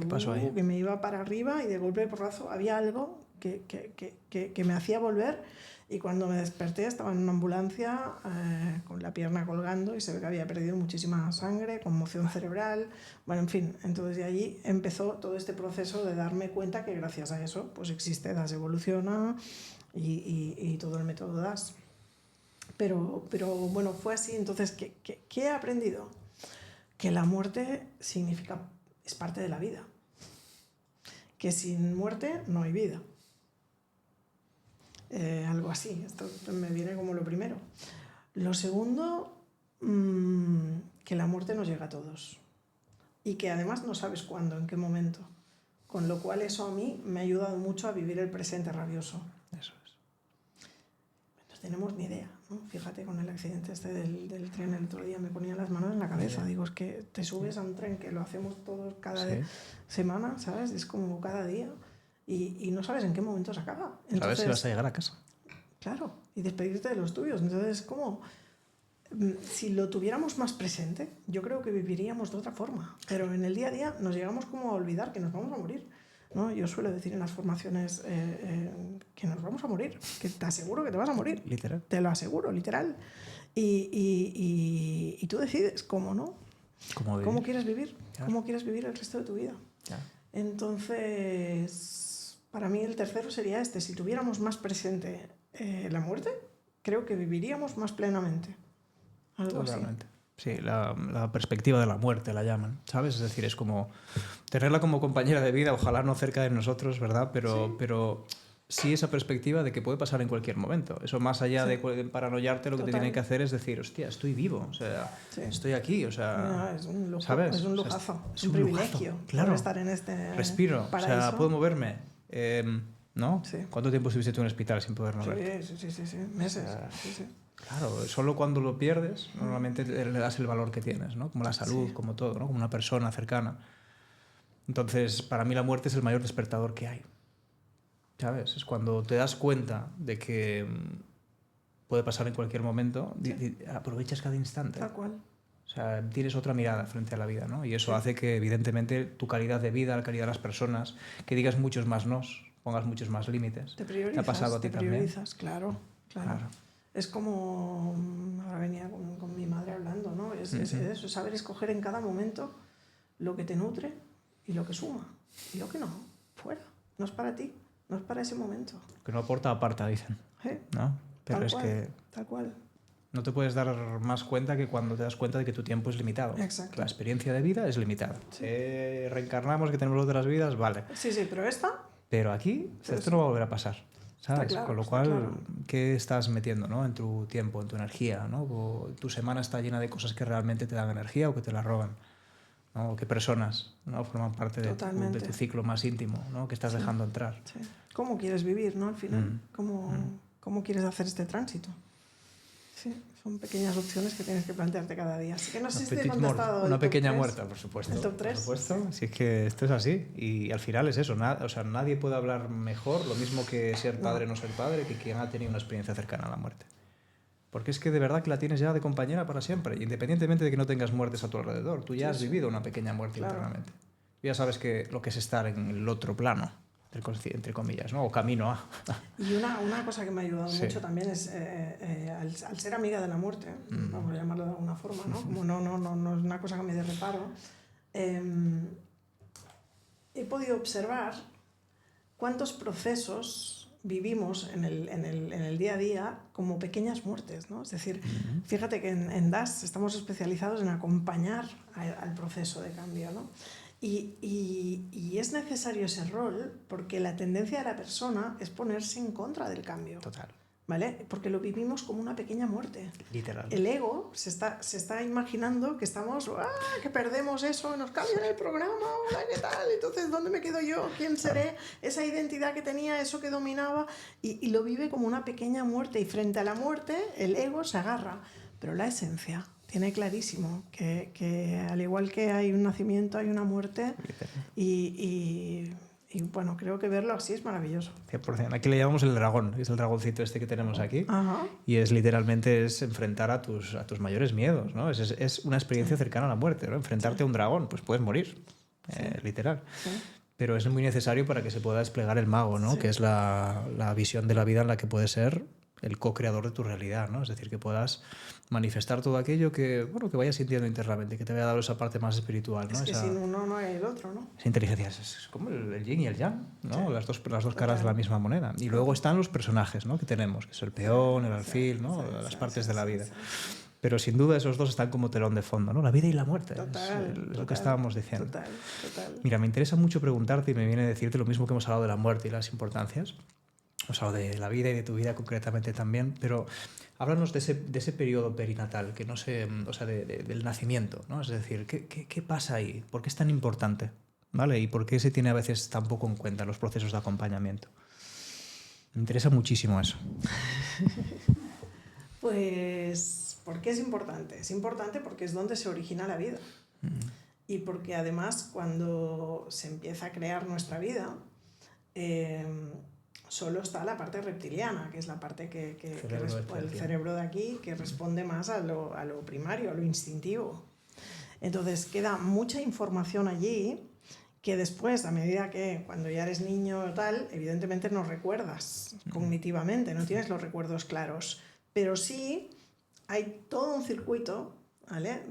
me iba para arriba y de golpe de porrazo había algo que me hacía volver. Y cuando me desperté estaba en una ambulancia con la pierna colgando y se ve que había perdido muchísima sangre, conmoción cerebral, bueno, en fin. Entonces de allí empezó todo este proceso de darme cuenta que gracias a eso pues existe DAS Evoluciona y todo el método DAS. Pero bueno, fue así. Entonces, ¿qué he aprendido? Que la muerte es parte de la vida. Que sin muerte no hay vida. Algo así, esto me viene como lo primero. Lo segundo, que la muerte nos llega a todos y que además no sabes cuándo, en qué momento, con lo cual eso a mí me ha ayudado mucho a vivir el presente rabioso. Eso es. tenemos ni idea, ¿no? Fíjate, con el accidente este del tren el otro día me ponía las manos en la cabeza. Digo, es que te subes a un tren, que lo hacemos todos cada semana, ¿sabes? Es como cada día y no sabes en qué momento se acaba. Entonces, sabes si vas a llegar a casa. Claro, y despedirte de los tuyos. Entonces, como si lo tuviéramos más presente, yo creo que viviríamos de otra forma. Pero en el día a día nos llegamos como a olvidar que nos vamos a morir, ¿no? Yo suelo decir en las formaciones que nos vamos a morir, que te aseguro que te vas a morir. Literal. Te lo aseguro, literal. Y tú decides cómo, ¿no? ¿Cómo quieres vivir? Claro. ¿Cómo quieres vivir el resto de tu vida? Claro. Entonces, para mí el tercero sería este. Si tuviéramos más presente la muerte, creo que viviríamos más plenamente. Algo Totalmente. Así. Sí, la perspectiva de la muerte la llaman, ¿sabes? Es decir, es como tenerla como compañera de vida, ojalá no cerca de nosotros, ¿verdad? Pero sí esa perspectiva de que puede pasar en cualquier momento. Eso más allá de paranoiarte, lo que te tiene que hacer es decir, hostia, estoy vivo, o sea, estoy aquí, o sea... es un lujo, ¿sabes? Es un lujazo, es un privilegio. Claro. Estar en este respiro, paraíso. O sea, puedo moverme. ¿No? Sí. ¿Cuánto tiempo estuviste tú en el hospital sin poder moverte? Sí. Meses. O sea, sí. Claro, solo cuando lo pierdes, normalmente le das el valor que tienes, ¿no? Como la salud, como todo, ¿no? Como una persona cercana. Entonces, para mí la muerte es el mayor despertador que hay. ¿Sabes? Es cuando te das cuenta de que puede pasar en cualquier momento, aprovechas cada instante. Tal cual. O sea, tienes otra mirada frente a la vida, ¿no? Y eso hace que, evidentemente, tu calidad de vida, la calidad de las personas, que digas muchos más nos, pongas muchos más límites. Te priorizas, ¿Te ha pasado a ti también? Claro. Es como, ahora venía con mi madre hablando, ¿no? Es eso, saber escoger en cada momento lo que te nutre y lo que suma. Y lo que no, fuera. No es para ti, no es para ese momento. Lo que no aporta, aparta, dicen. ¿No? Pero Tal cual. No te puedes dar más cuenta que cuando te das cuenta de que tu tiempo es limitado. Exacto. La experiencia de vida es limitada. Sí. Reencarnamos, que tenemos otras vidas, vale. Sí, pero esta... Pero aquí, esto no va a volver a pasar. ¿Sabes? Claro, con lo cual, ¿qué estás metiendo, ¿no? En tu tiempo, en tu energía, ¿no? O tu semana está llena de cosas que realmente te dan energía o que te la roban, ¿no? O qué personas, ¿no? Forman parte de tu ciclo más íntimo, ¿no? Que estás dejando entrar. Sí. ¿Cómo quieres vivir, ¿no? Al final, ¿cómo quieres hacer este tránsito? Sí, son pequeñas opciones que tienes que plantearte cada día. Así que no sé si te he contestado. Una pequeña muerta, por supuesto. ¿El top 3? Por supuesto. Sí. Si es que esto es así. Y al final es eso. O sea, nadie puede hablar mejor, lo mismo que ser padre o no ser padre, que quien ha tenido una experiencia cercana a la muerte. Porque es que de verdad que la tienes ya de compañera para siempre. Independientemente de que no tengas muertes a tu alrededor. Tú ya has vivido una pequeña muerte internamente. Tú ya sabes lo que es estar en el otro plano. Entre comillas, ¿no? O camino a... Y una cosa que me ha ayudado mucho también es, al ser amiga de la muerte, vamos a llamarlo de alguna forma, ¿no? Como no es una cosa que me dé reparo, he podido observar cuántos procesos vivimos en el día a día como pequeñas muertes, ¿no? Es decir, fíjate que en DAS estamos especializados en acompañar al proceso de cambio, ¿no? Y es necesario ese rol porque la tendencia de la persona es ponerse en contra del cambio. Total. ¿Vale? Porque lo vivimos como una pequeña muerte. Literal. El ego se está imaginando que estamos, que perdemos eso, nos cambian el programa, ¿qué tal? Entonces, ¿dónde me quedo yo? ¿Quién seré? Esa identidad que tenía, eso que dominaba, y lo vive como una pequeña muerte. Y frente a la muerte, el ego se agarra. Pero la esencia tiene clarísimo que al igual que hay un nacimiento, hay una muerte. Y bueno, creo que verlo así es maravilloso. 100%. Aquí le llamamos el dragón, es el dragoncito este que tenemos aquí. Ajá. Y es literalmente enfrentar a tus mayores miedos, ¿no? Es una experiencia cercana a la muerte, ¿no? Enfrentarte a un dragón, pues puedes morir, literal. Sí. Pero es muy necesario para que se pueda desplegar el mago, ¿no? Que es la visión de la vida en la que puedes ser el co-creador de tu realidad, ¿no? Es decir, que puedas manifestar todo aquello que vayas sintiendo internamente, que te vaya a dar esa parte más espiritual, ¿no? Es que sin uno no hay el otro, ¿no? Esa inteligencia es como el yin y el yang, ¿no? Sí. Las dos caras de la misma moneda. Y luego están los personajes, ¿no? Que tenemos, que es el peón, el alfil, ¿no? Las partes de la vida. Pero sin duda esos dos están como telón de fondo, ¿no? La vida y la muerte. Total, es lo que estábamos diciendo. Total. Mira, me interesa mucho preguntarte y me viene a decirte lo mismo que hemos hablado de la muerte y las importancias. Hemos hablado de la vida y de tu vida concretamente también, pero háblanos de ese periodo perinatal, que no sé, o sea, del nacimiento, ¿no? Es decir, ¿qué pasa ahí? ¿Por qué es tan importante? ¿Vale? ¿Y por qué se tiene a veces tan poco en cuenta en los procesos de acompañamiento? Me interesa muchísimo eso. Pues, ¿por qué es importante? Es importante porque es donde se origina la vida. Y porque además cuando se empieza a crear nuestra vida, solo está la parte reptiliana, que es la parte el cerebro de aquí, que responde más a lo primario, a lo instintivo. Entonces queda mucha información allí que después, a medida que cuando ya eres niño o tal, evidentemente no recuerdas cognitivamente, no tienes los recuerdos claros, pero sí hay todo un circuito, ¿vale?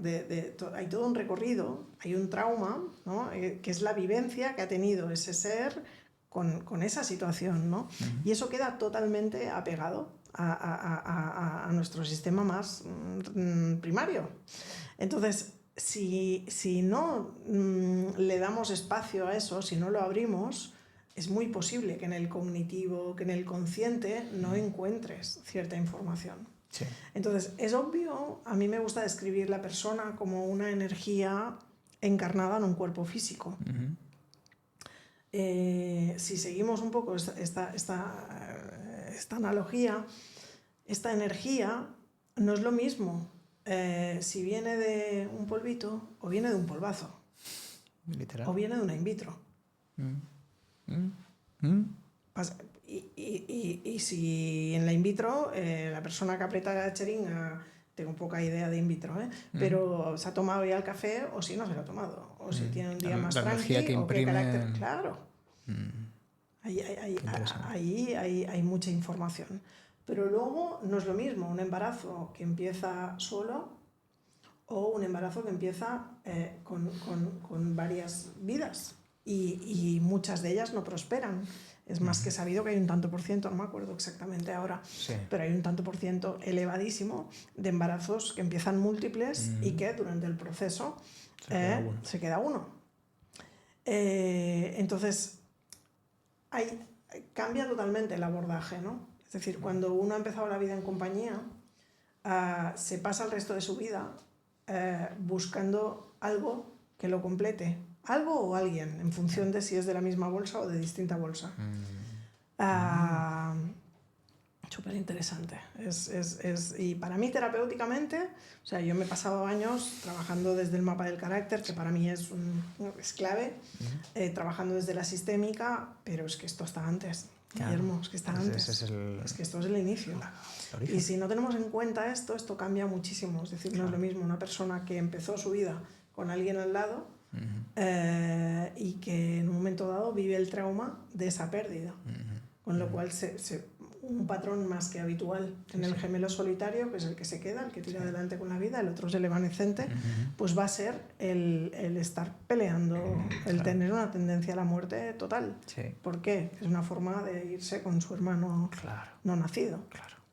Hay todo un recorrido, hay un trauma, ¿no? Que es la vivencia que ha tenido ese ser con esa situación, ¿no? Y eso queda totalmente apegado a nuestro sistema más primario. Entonces, si no le damos espacio a eso, si no lo abrimos, es muy posible que en el cognitivo, que en el consciente no encuentres cierta información. Sí. Entonces, es obvio, a mí me gusta describir la persona como una energía encarnada en un cuerpo físico. Si seguimos un poco esta analogía, esta energía no es lo mismo si viene de un polvito o viene de un polvazo. Literal. O viene de una in vitro. Y si en la in vitro la persona que aprieta la jeringa, tengo poca idea de in vitro, pero se ha tomado ya el café o si no se lo ha tomado, o si tiene un día más tranqui, o qué carácter. Claro. Ahí hay mucha información. Pero luego no es lo mismo un embarazo que empieza solo o un embarazo que empieza con varias vidas y muchas de ellas no prosperan. Es más que sabido que hay un tanto por ciento, no me acuerdo exactamente ahora, pero hay un tanto por ciento elevadísimo de embarazos que empiezan múltiples y que durante el proceso se queda uno. Entonces, cambia totalmente el abordaje, ¿no? Es decir, cuando uno ha empezado la vida en compañía, se pasa el resto de su vida buscando algo que lo complete. Algo o alguien, en función de si es de la misma bolsa o de distinta bolsa. Súper interesante. Y para mí, terapéuticamente, o sea, yo me he pasado años trabajando desde el mapa del carácter, que para mí es clave, trabajando desde la sistémica, pero es que esto está antes. Guillermo, es que está antes. Es que esto es el inicio. Y si no tenemos en cuenta esto cambia muchísimo. Es decir, no es lo mismo una persona que empezó su vida con alguien al lado y que en un momento dado vive el trauma de esa pérdida. Con lo cual, un patrón más que habitual en el gemelo solitario, que es el que se queda, el que tira adelante con la vida, el otro es el evanescente, pues va a ser el estar peleando, el tener una tendencia a la muerte total. ¿Por qué? Es una forma de irse con su hermano no nacido.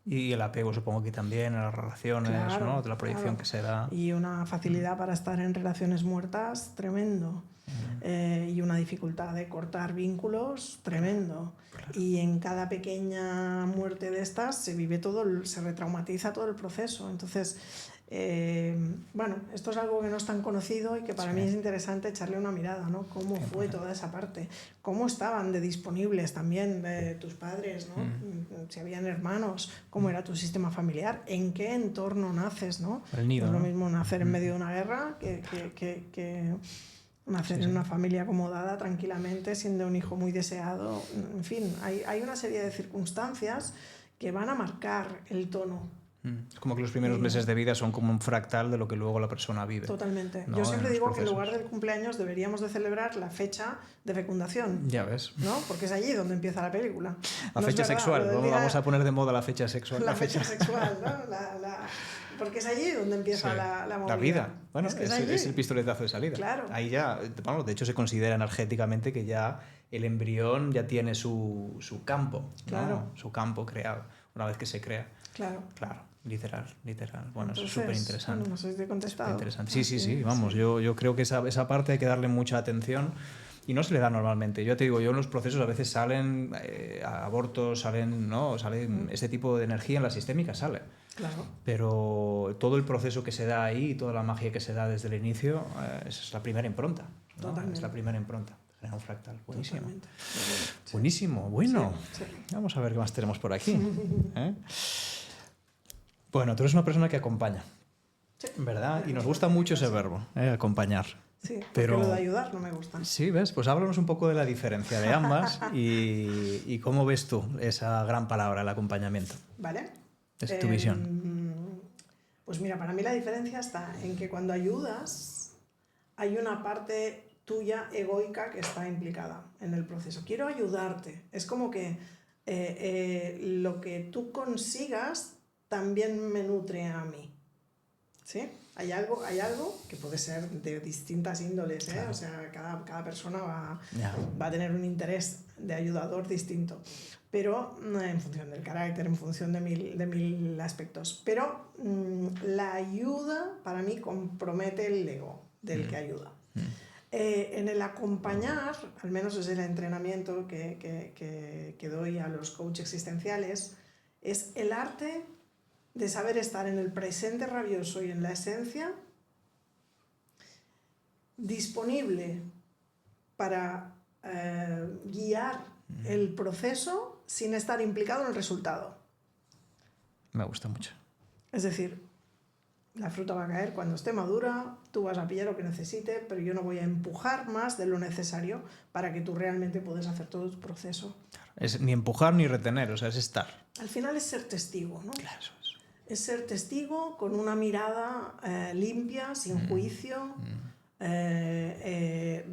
Y el apego, supongo que también, a las relaciones, ¿no? De la proyección que se da. Y una facilidad para estar en relaciones muertas tremendo. Y una dificultad de cortar vínculos tremendo. Y en cada pequeña muerte de estas se retraumatiza todo el proceso. Entonces, bueno, esto es algo que no es tan conocido y que para mí es interesante echarle una mirada, ¿no? Cómo fue toda esa parte, cómo estaban de disponibles también tus padres, ¿no? Si habían hermanos, cómo era tu sistema familiar, en qué entorno naces, ¿no? El nido, no es lo mismo nacer en medio de una guerra que nacer en una familia acomodada tranquilamente, siendo un hijo muy deseado. En fin, hay una serie de circunstancias que van a marcar el tono. Es como que los primeros meses de vida son como un fractal de lo que luego la persona vive. Totalmente. ¿No? Yo siempre digo que en lugar del cumpleaños deberíamos de celebrar la fecha de fecundación. Ya ves. ¿No? Porque es allí donde empieza la película. La fecha sexual. Vamos a poner de moda la fecha sexual. La fecha sexual, ¿no? Porque es allí donde empieza la movida. La vida. Bueno, es el pistoletazo de salida. Claro. Ahí ya, bueno, de hecho se considera energéticamente que ya el embrión ya tiene su campo, ¿no? Su campo creado, una vez que se crea. Claro. Literal. Bueno, entonces, eso es súper interesante. Bueno, no sé si te he contestado. Interesante. Sí, vamos, yo creo que esa parte hay que darle mucha atención y no se le da normalmente. Yo te digo, en los procesos a veces salen abortos, salen este tipo de energía en la sistémica, sale. Claro. Pero todo el proceso que se da ahí, toda la magia que se da desde el inicio, es la primera impronta, ¿no? Totalmente. Es la primera impronta. Genera un fractal. Buenísimo. Totalmente. Buenísimo. Bueno, sí. vamos a ver qué más tenemos por aquí. Bueno, tú eres una persona que acompaña, Sí. ¿verdad? Y nos gusta mucho ese verbo, acompañar. Sí, pero lo de ayudar no me gusta. Sí, ¿ves? Pues háblanos un poco de la diferencia de ambas y cómo ves tú esa gran palabra, el acompañamiento. Vale. Desde tu visión. Pues mira, para mí la diferencia está en que cuando ayudas hay una parte tuya egoica que está implicada en el proceso. Quiero ayudarte. Es como que lo que tú consigas también me nutre a mí. ¿Sí? Hay algo que puede ser de distintas índoles, ¿eh? Claro. O sea, cada persona va a tener un interés de ayudador distinto, pero en función del carácter, en función de mil aspectos. Pero la ayuda para mí compromete el ego del que ayuda. En el acompañar, al menos es el entrenamiento que doy a los coaches existenciales, es el arte de saber estar en el presente rabioso y en la esencia, disponible para guiar el proceso sin estar implicado en el resultado. Me gusta mucho. Es decir, la fruta va a caer cuando esté madura, tú vas a pillar lo que necesite, pero yo no voy a empujar más de lo necesario para que tú realmente puedas hacer todo tu proceso. Es ni empujar ni retener, o sea, es estar. Al final es ser testigo, ¿no? Claro, eso es. Es ser testigo con una mirada limpia, sin juicio,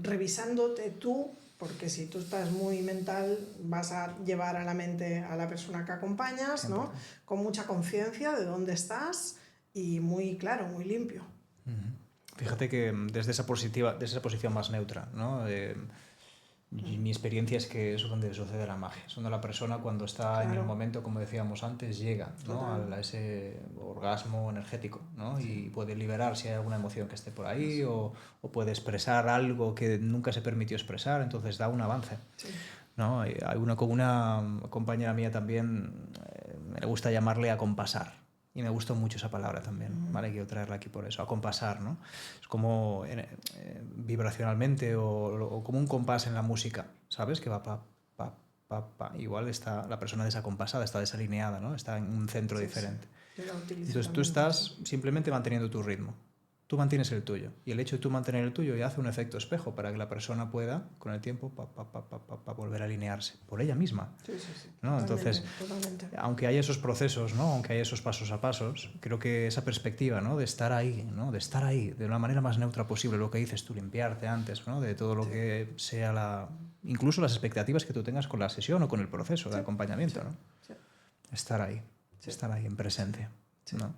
revisándote tú, porque si tú estás muy mental vas a llevar a la mente a la persona que acompañas, ¿no? Con mucha conciencia de dónde estás y muy claro, muy limpio. Fíjate que desde esa posición más neutra, ¿no? Mi experiencia es que es donde sucede la magia, es donde la persona cuando está en el momento, como decíamos antes, llega, ¿no? a ese orgasmo energético, ¿no? Sí. Y puede liberar si hay alguna emoción que esté por ahí o puede expresar algo que nunca se permitió expresar, entonces da un avance. Sí. ¿No? Hay una compañera mía también, me gusta llamarle acompasar. Y me gustó mucho esa palabra también, ¿vale? Quiero traerla aquí por eso, acompasar, ¿no? Es como vibracionalmente o como un compás en la música, ¿sabes? Que va pa, pa, pa, pa. Igual está la persona desacompasada, está desalineada, ¿no? Está en un centro diferente. Sí. Entonces tú estás simplemente manteniendo tu ritmo. Tú mantienes el tuyo. Y el hecho de tú mantener el tuyo ya hace un efecto espejo para que la persona pueda, con el tiempo, volver a alinearse por ella misma. Sí. ¿No? Totalmente, entonces, aunque hay esos procesos, ¿no? Aunque hay esos pasos a pasos, creo que esa perspectiva, ¿no? De estar ahí, ¿no? De estar ahí de una manera más neutra posible, lo que dices tú, limpiarte antes, ¿no? De todo lo que sea incluso las expectativas que tú tengas con la sesión o con el proceso de acompañamiento, ¿no? Sí. Estar ahí en presencia, ¿no?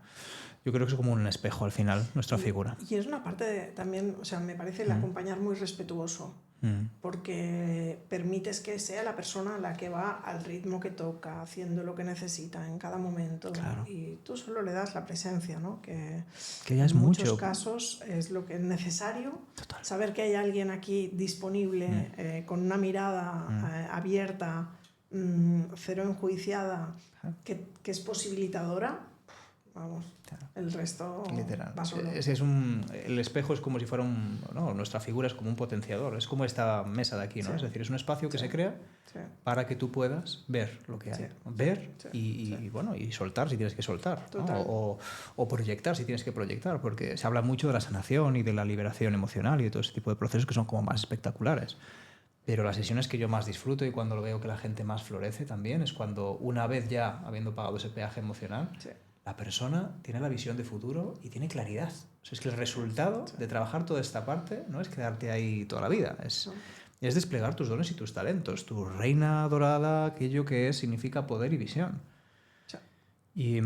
Yo creo que es como un espejo al final, nuestra figura. Y es una parte también, o sea, me parece el acompañar muy respetuoso, porque permites que sea la persona la que va al ritmo que toca, haciendo lo que necesita en cada momento. Claro. Y tú solo le das la presencia, ¿no? Que ya es en mucho. muchos casos es lo que es necesario. Total. Saber que hay alguien aquí disponible, con una mirada abierta, cero enjuiciada, que es posibilitadora. Vamos, claro. El resto literal. va solo. El espejo es como si fuera nuestra figura es como un potenciador, es como esta mesa de aquí, ¿no? Sí. Es decir, es un espacio que se crea para que tú puedas ver lo que hay, ver y soltar si tienes que soltar, ¿no? o proyectar si tienes que proyectar, porque se habla mucho de la sanación y de la liberación emocional y de todo ese tipo de procesos que son como más espectaculares. Pero las sesiones que yo más disfruto y cuando lo veo que la gente más florece también es cuando una vez ya habiendo pagado ese peaje emocional, la persona tiene la visión de futuro y tiene claridad. O sea, es que el resultado de trabajar toda esta parte no es quedarte ahí toda la vida, es desplegar tus dones y tus talentos, tu reina dorada, aquello que significa poder y visión. Y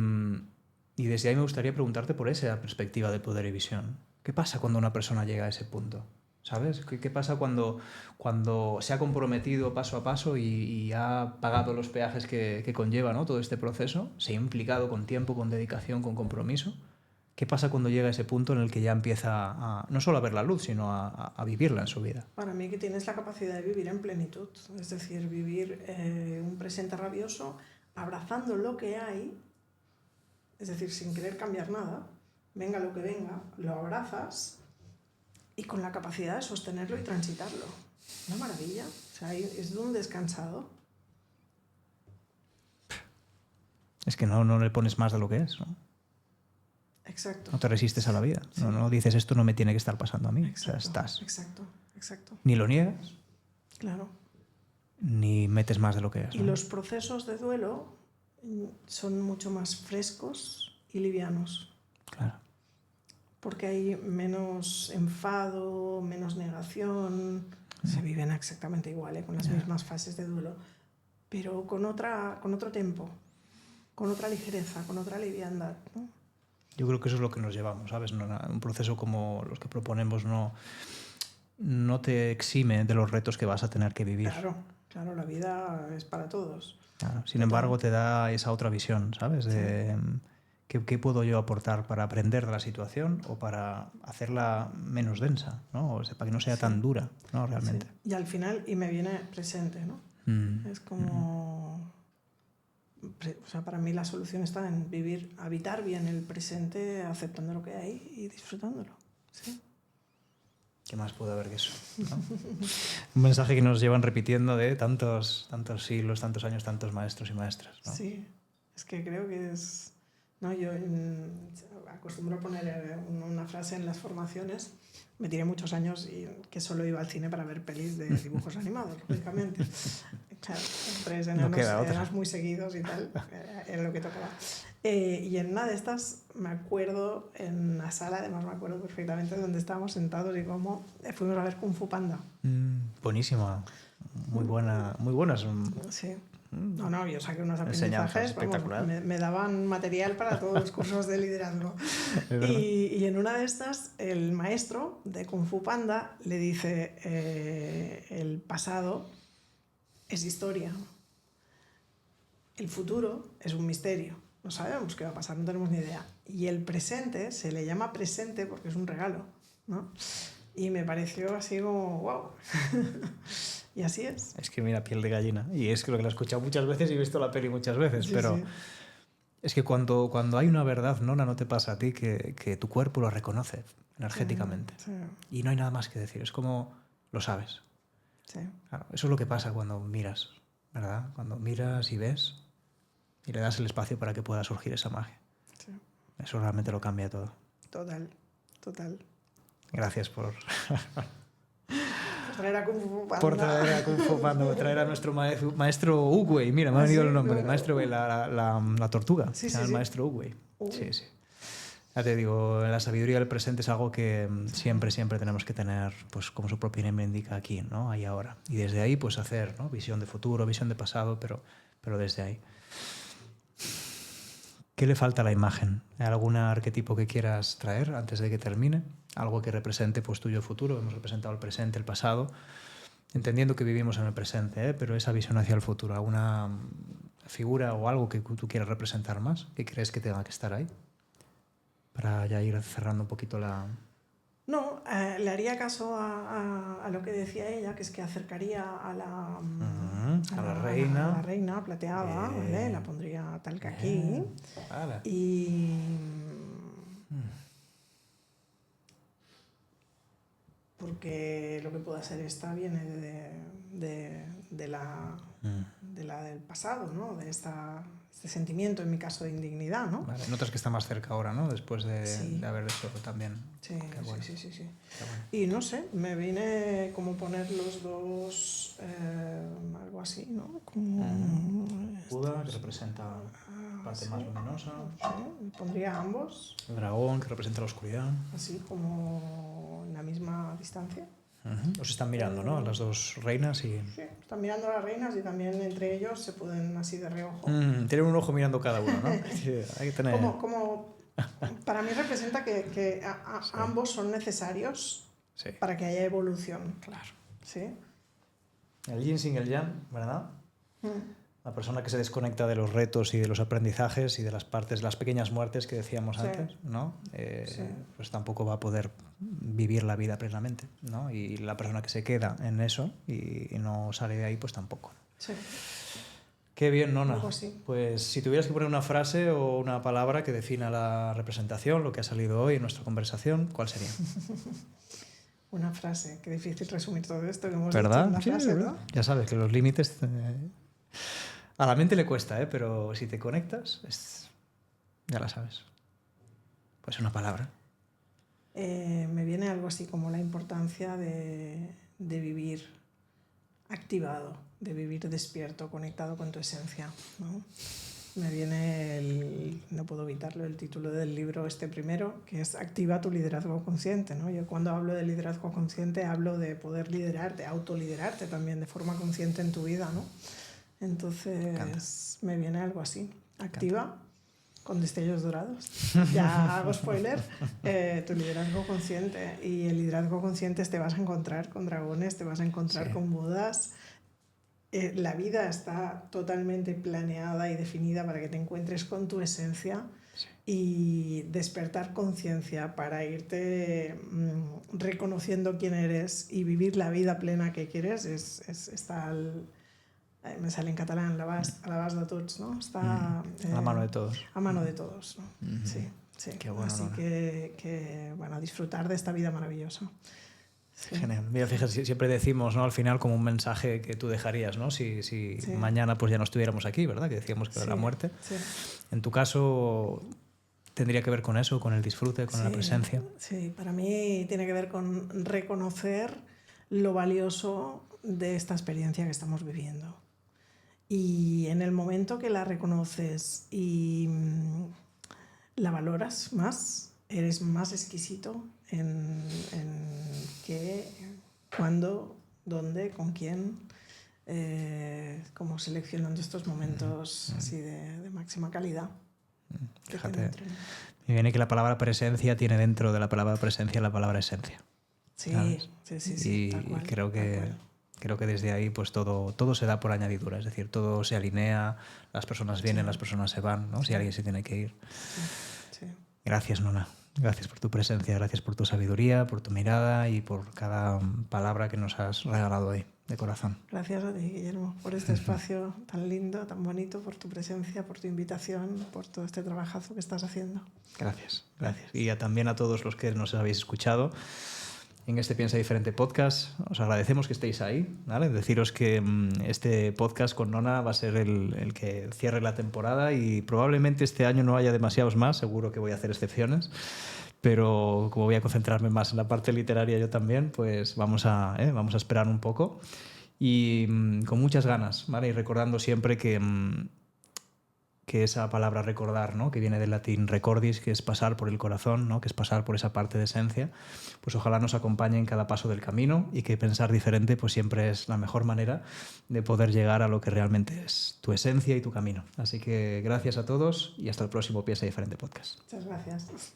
desde ahí me gustaría preguntarte por esa perspectiva de poder y visión. ¿Qué pasa cuando una persona llega a ese punto? ¿Sabes? ¿Qué pasa cuando se ha comprometido paso a paso y ha pagado los peajes que conlleva, ¿no? Todo este proceso? Se ha implicado con tiempo, con dedicación, con compromiso. ¿Qué pasa cuando llega a ese punto en el que ya empieza no solo a ver la luz, sino a vivirla en su vida? Para mí que tienes la capacidad de vivir en plenitud. Es decir, vivir un presente rabioso, abrazando lo que hay, es decir, sin querer cambiar nada. Venga lo que venga, lo abrazas y con la capacidad de sostenerlo y transitarlo. Una maravilla. O sea, es de un descansado. Es que no le pones más de lo que es, ¿no? Exacto. No te resistes a la vida. Sí. No dices esto no me tiene que estar pasando a mí. Exacto, o sea, estás. Exacto. Ni lo niegas. Claro. Ni metes más de lo que es. Y los procesos de duelo son mucho más frescos y livianos. Claro. Porque hay menos enfado, menos negación. Se viven exactamente igual, con las mismas fases de duelo, pero con otro tempo, con otra ligereza, con otra liviandad, ¿no? Yo creo que eso es lo que nos llevamos, ¿sabes? Un proceso como los que proponemos no te exime de los retos que vas a tener que vivir. Claro, la vida es para todos. Claro. Sin embargo, te da esa otra visión, ¿sabes? De ¿qué puedo yo aportar para aprender de la situación o para hacerla menos densa, ¿no? O sea, para que no sea tan dura, ¿no? Realmente. Sí. Y al final, y me viene presente, ¿no? Es como... O sea, para mí la solución está en habitar bien el presente, aceptando lo que hay y disfrutándolo. ¿Sí? ¿Qué más puede haber que eso? ¿No? Un mensaje que nos llevan repitiendo de tantos siglos, tantos años, tantos maestros y maestras, ¿no? Sí, es que creo que es... No, yo acostumbro a poner una frase en las formaciones. Me tiré muchos años y que solo iba al cine para ver pelis de dibujos animados, lógicamente. Claro, tres enanos muy seguidos y tal, era lo que tocaba. Y en una de estas me acuerdo, en la sala, además me acuerdo perfectamente donde estábamos sentados y cómo fuimos a ver Kung Fu Panda. Buenísima, muy buenas. Sí. No, yo saqué unos aprendizajes, vamos, me daban material para todos los cursos de liderazgo. Y en una de estas, el maestro de Kung Fu Panda le dice, el pasado es historia, el futuro es un misterio, no sabemos qué va a pasar, no tenemos ni idea. Y el presente se le llama presente porque es un regalo, ¿no? Y me pareció así como, wow. Y así es. Es que mira, piel de gallina. Y es que lo que lo he escuchado muchas veces y he visto la peli muchas veces, sí, pero sí. Es que cuando hay una verdad, Nona, no te pasa a ti que tu cuerpo lo reconoce energéticamente. Sí. Y no hay nada más que decir, es como lo sabes. Sí. Claro, eso es lo que pasa cuando miras, ¿verdad? Cuando miras y ves y le das el espacio para que pueda surgir esa magia. Sí. Eso realmente lo cambia todo. Total. Gracias por... traer a Kung Fu Panda. Por traer a Kung Fu Panda, traer a nuestro maestro Uguay. Mira, me ha venido el nombre. Maestro Uguay, la tortuga. Sí, se llama el maestro Uguay. Sí. Ya te digo, la sabiduría del presente es algo que siempre tenemos que tener, pues como su propio nombre indica, aquí, ¿no? Ahí ahora. Y desde ahí, pues hacer, ¿no? Visión de futuro, visión de pasado, pero desde ahí. ¿Qué le falta a la imagen? ¿Algún arquetipo que quieras traer antes de que termine? Algo que represente pues tuyo futuro. Hemos representado el presente, el pasado, entendiendo que vivimos en el presente, pero esa visión hacia el futuro. ¿Alguna figura o algo que tú quieras representar más? ¿Que crees que tenga que estar ahí? Para ya ir cerrando un poquito la... No, le haría caso a lo que decía ella, que es que acercaría a la reina. A la reina plateada, ¿vale? La pondría tal que aquí. Vale. Y... porque lo que pueda ser esta viene de la del pasado, ¿no? De este sentimiento, en mi caso, de indignidad, ¿no? Vale. Notas que está más cerca ahora, ¿no? Después de haber hecho también. Sí, bueno. sí. Bueno. Y no sé, me vine como poner los dos, algo así, ¿no? Como... Buda, que representa la parte más luminosa. Sí, pondría ambos. El dragón, que representa la oscuridad. Así, como en la misma distancia. Os están mirando, ¿no? Las dos reinas y... Sí, están mirando a las reinas y también entre ellos se pueden así de reojo. Tienen un ojo mirando cada uno, ¿no? Sí, hay que tener... Como para mí representa que ambos son necesarios para que haya evolución. Claro. ¿Sí? El yin sin el yang, ¿verdad? La persona que se desconecta de los retos y de los aprendizajes y de las partes, las pequeñas muertes que decíamos antes, ¿no? Pues tampoco va a poder vivir la vida plenamente, ¿no? Y la persona que se queda en eso y no sale de ahí, pues tampoco. Sí. Qué bien, Nona. Pues si tuvieras que poner una frase o una palabra que defina la representación, lo que ha salido hoy en nuestra conversación, ¿cuál sería? Una frase, qué difícil resumir todo esto que hemos ¿verdad? dicho en una frase, ¿no? Ya sabes que los límites... A la mente le cuesta, pero si te conectas, ya la sabes. Pues una palabra. Me viene algo así como la importancia de vivir activado, de vivir despierto, conectado con tu esencia, ¿no? Me viene no puedo evitarlo, el título del libro primero, que es Activa tu liderazgo consciente, ¿no? Yo cuando hablo de liderazgo consciente hablo de poder liderarte, autoliderarte también de forma consciente en tu vida, ¿no? Entonces me viene algo así, activa con destellos dorados. Ya hago spoiler, tu liderazgo consciente. Y el liderazgo consciente te vas a encontrar con dragones, te vas a encontrar con bodas. La vida está totalmente planeada y definida para que te encuentres con tu esencia y despertar conciencia para irte reconociendo quién eres y vivir la vida plena que quieres. Está me sale en catalán, l'abast de tots, ¿no? Está a la mano de todos. A mano de todos, ¿no? Sí. Qué bueno, así que, bueno, disfrutar de esta vida maravillosa. Sí. Genial. Mira, fíjate, siempre decimos, ¿no? Al final como un mensaje que tú dejarías, ¿no? Si mañana pues ya no estuviéramos aquí, ¿verdad? Que decíamos que era la muerte. Sí. En tu caso, ¿tendría que ver con eso, con el disfrute, con la presencia? Sí, para mí tiene que ver con reconocer lo valioso de esta experiencia que estamos viviendo. Y en el momento que la reconoces y la valoras más, eres más exquisito en qué, cuándo, dónde, con quién, como seleccionando estos momentos así de máxima calidad. Fíjate, me viene que la palabra presencia tiene dentro de la palabra presencia la palabra esencia. Sí, ¿sabes? sí, y tal cual, creo que desde ahí pues todo se da por añadidura, es decir, todo se alinea, las personas vienen, las personas se van, ¿no? Si alguien se tiene que ir. Sí. Gracias, Nona. Gracias por tu presencia, gracias por tu sabiduría, por tu mirada y por cada palabra que nos has regalado hoy, de corazón. Gracias a ti, Guillermo, por este espacio tan lindo, tan bonito, por tu presencia, por tu invitación, por todo este trabajazo que estás haciendo. Gracias. Y también a todos los que nos habéis escuchado en este Piensa Diferente podcast. Os agradecemos que estéis ahí, ¿vale? Deciros que este podcast con Nona va a ser el que cierre la temporada y probablemente este año no haya demasiados más, seguro que voy a hacer excepciones, pero como voy a concentrarme más en la parte literaria yo también, pues vamos a esperar un poco y con muchas ganas, ¿vale? Y recordando siempre que esa palabra recordar, ¿no? Que viene del latín recordis, que es pasar por el corazón, ¿no? Que es pasar por esa parte de esencia, pues ojalá nos acompañe en cada paso del camino y que pensar diferente pues siempre es la mejor manera de poder llegar a lo que realmente es tu esencia y tu camino. Así que gracias a todos y hasta el próximo Piensa Diferente podcast. Muchas gracias.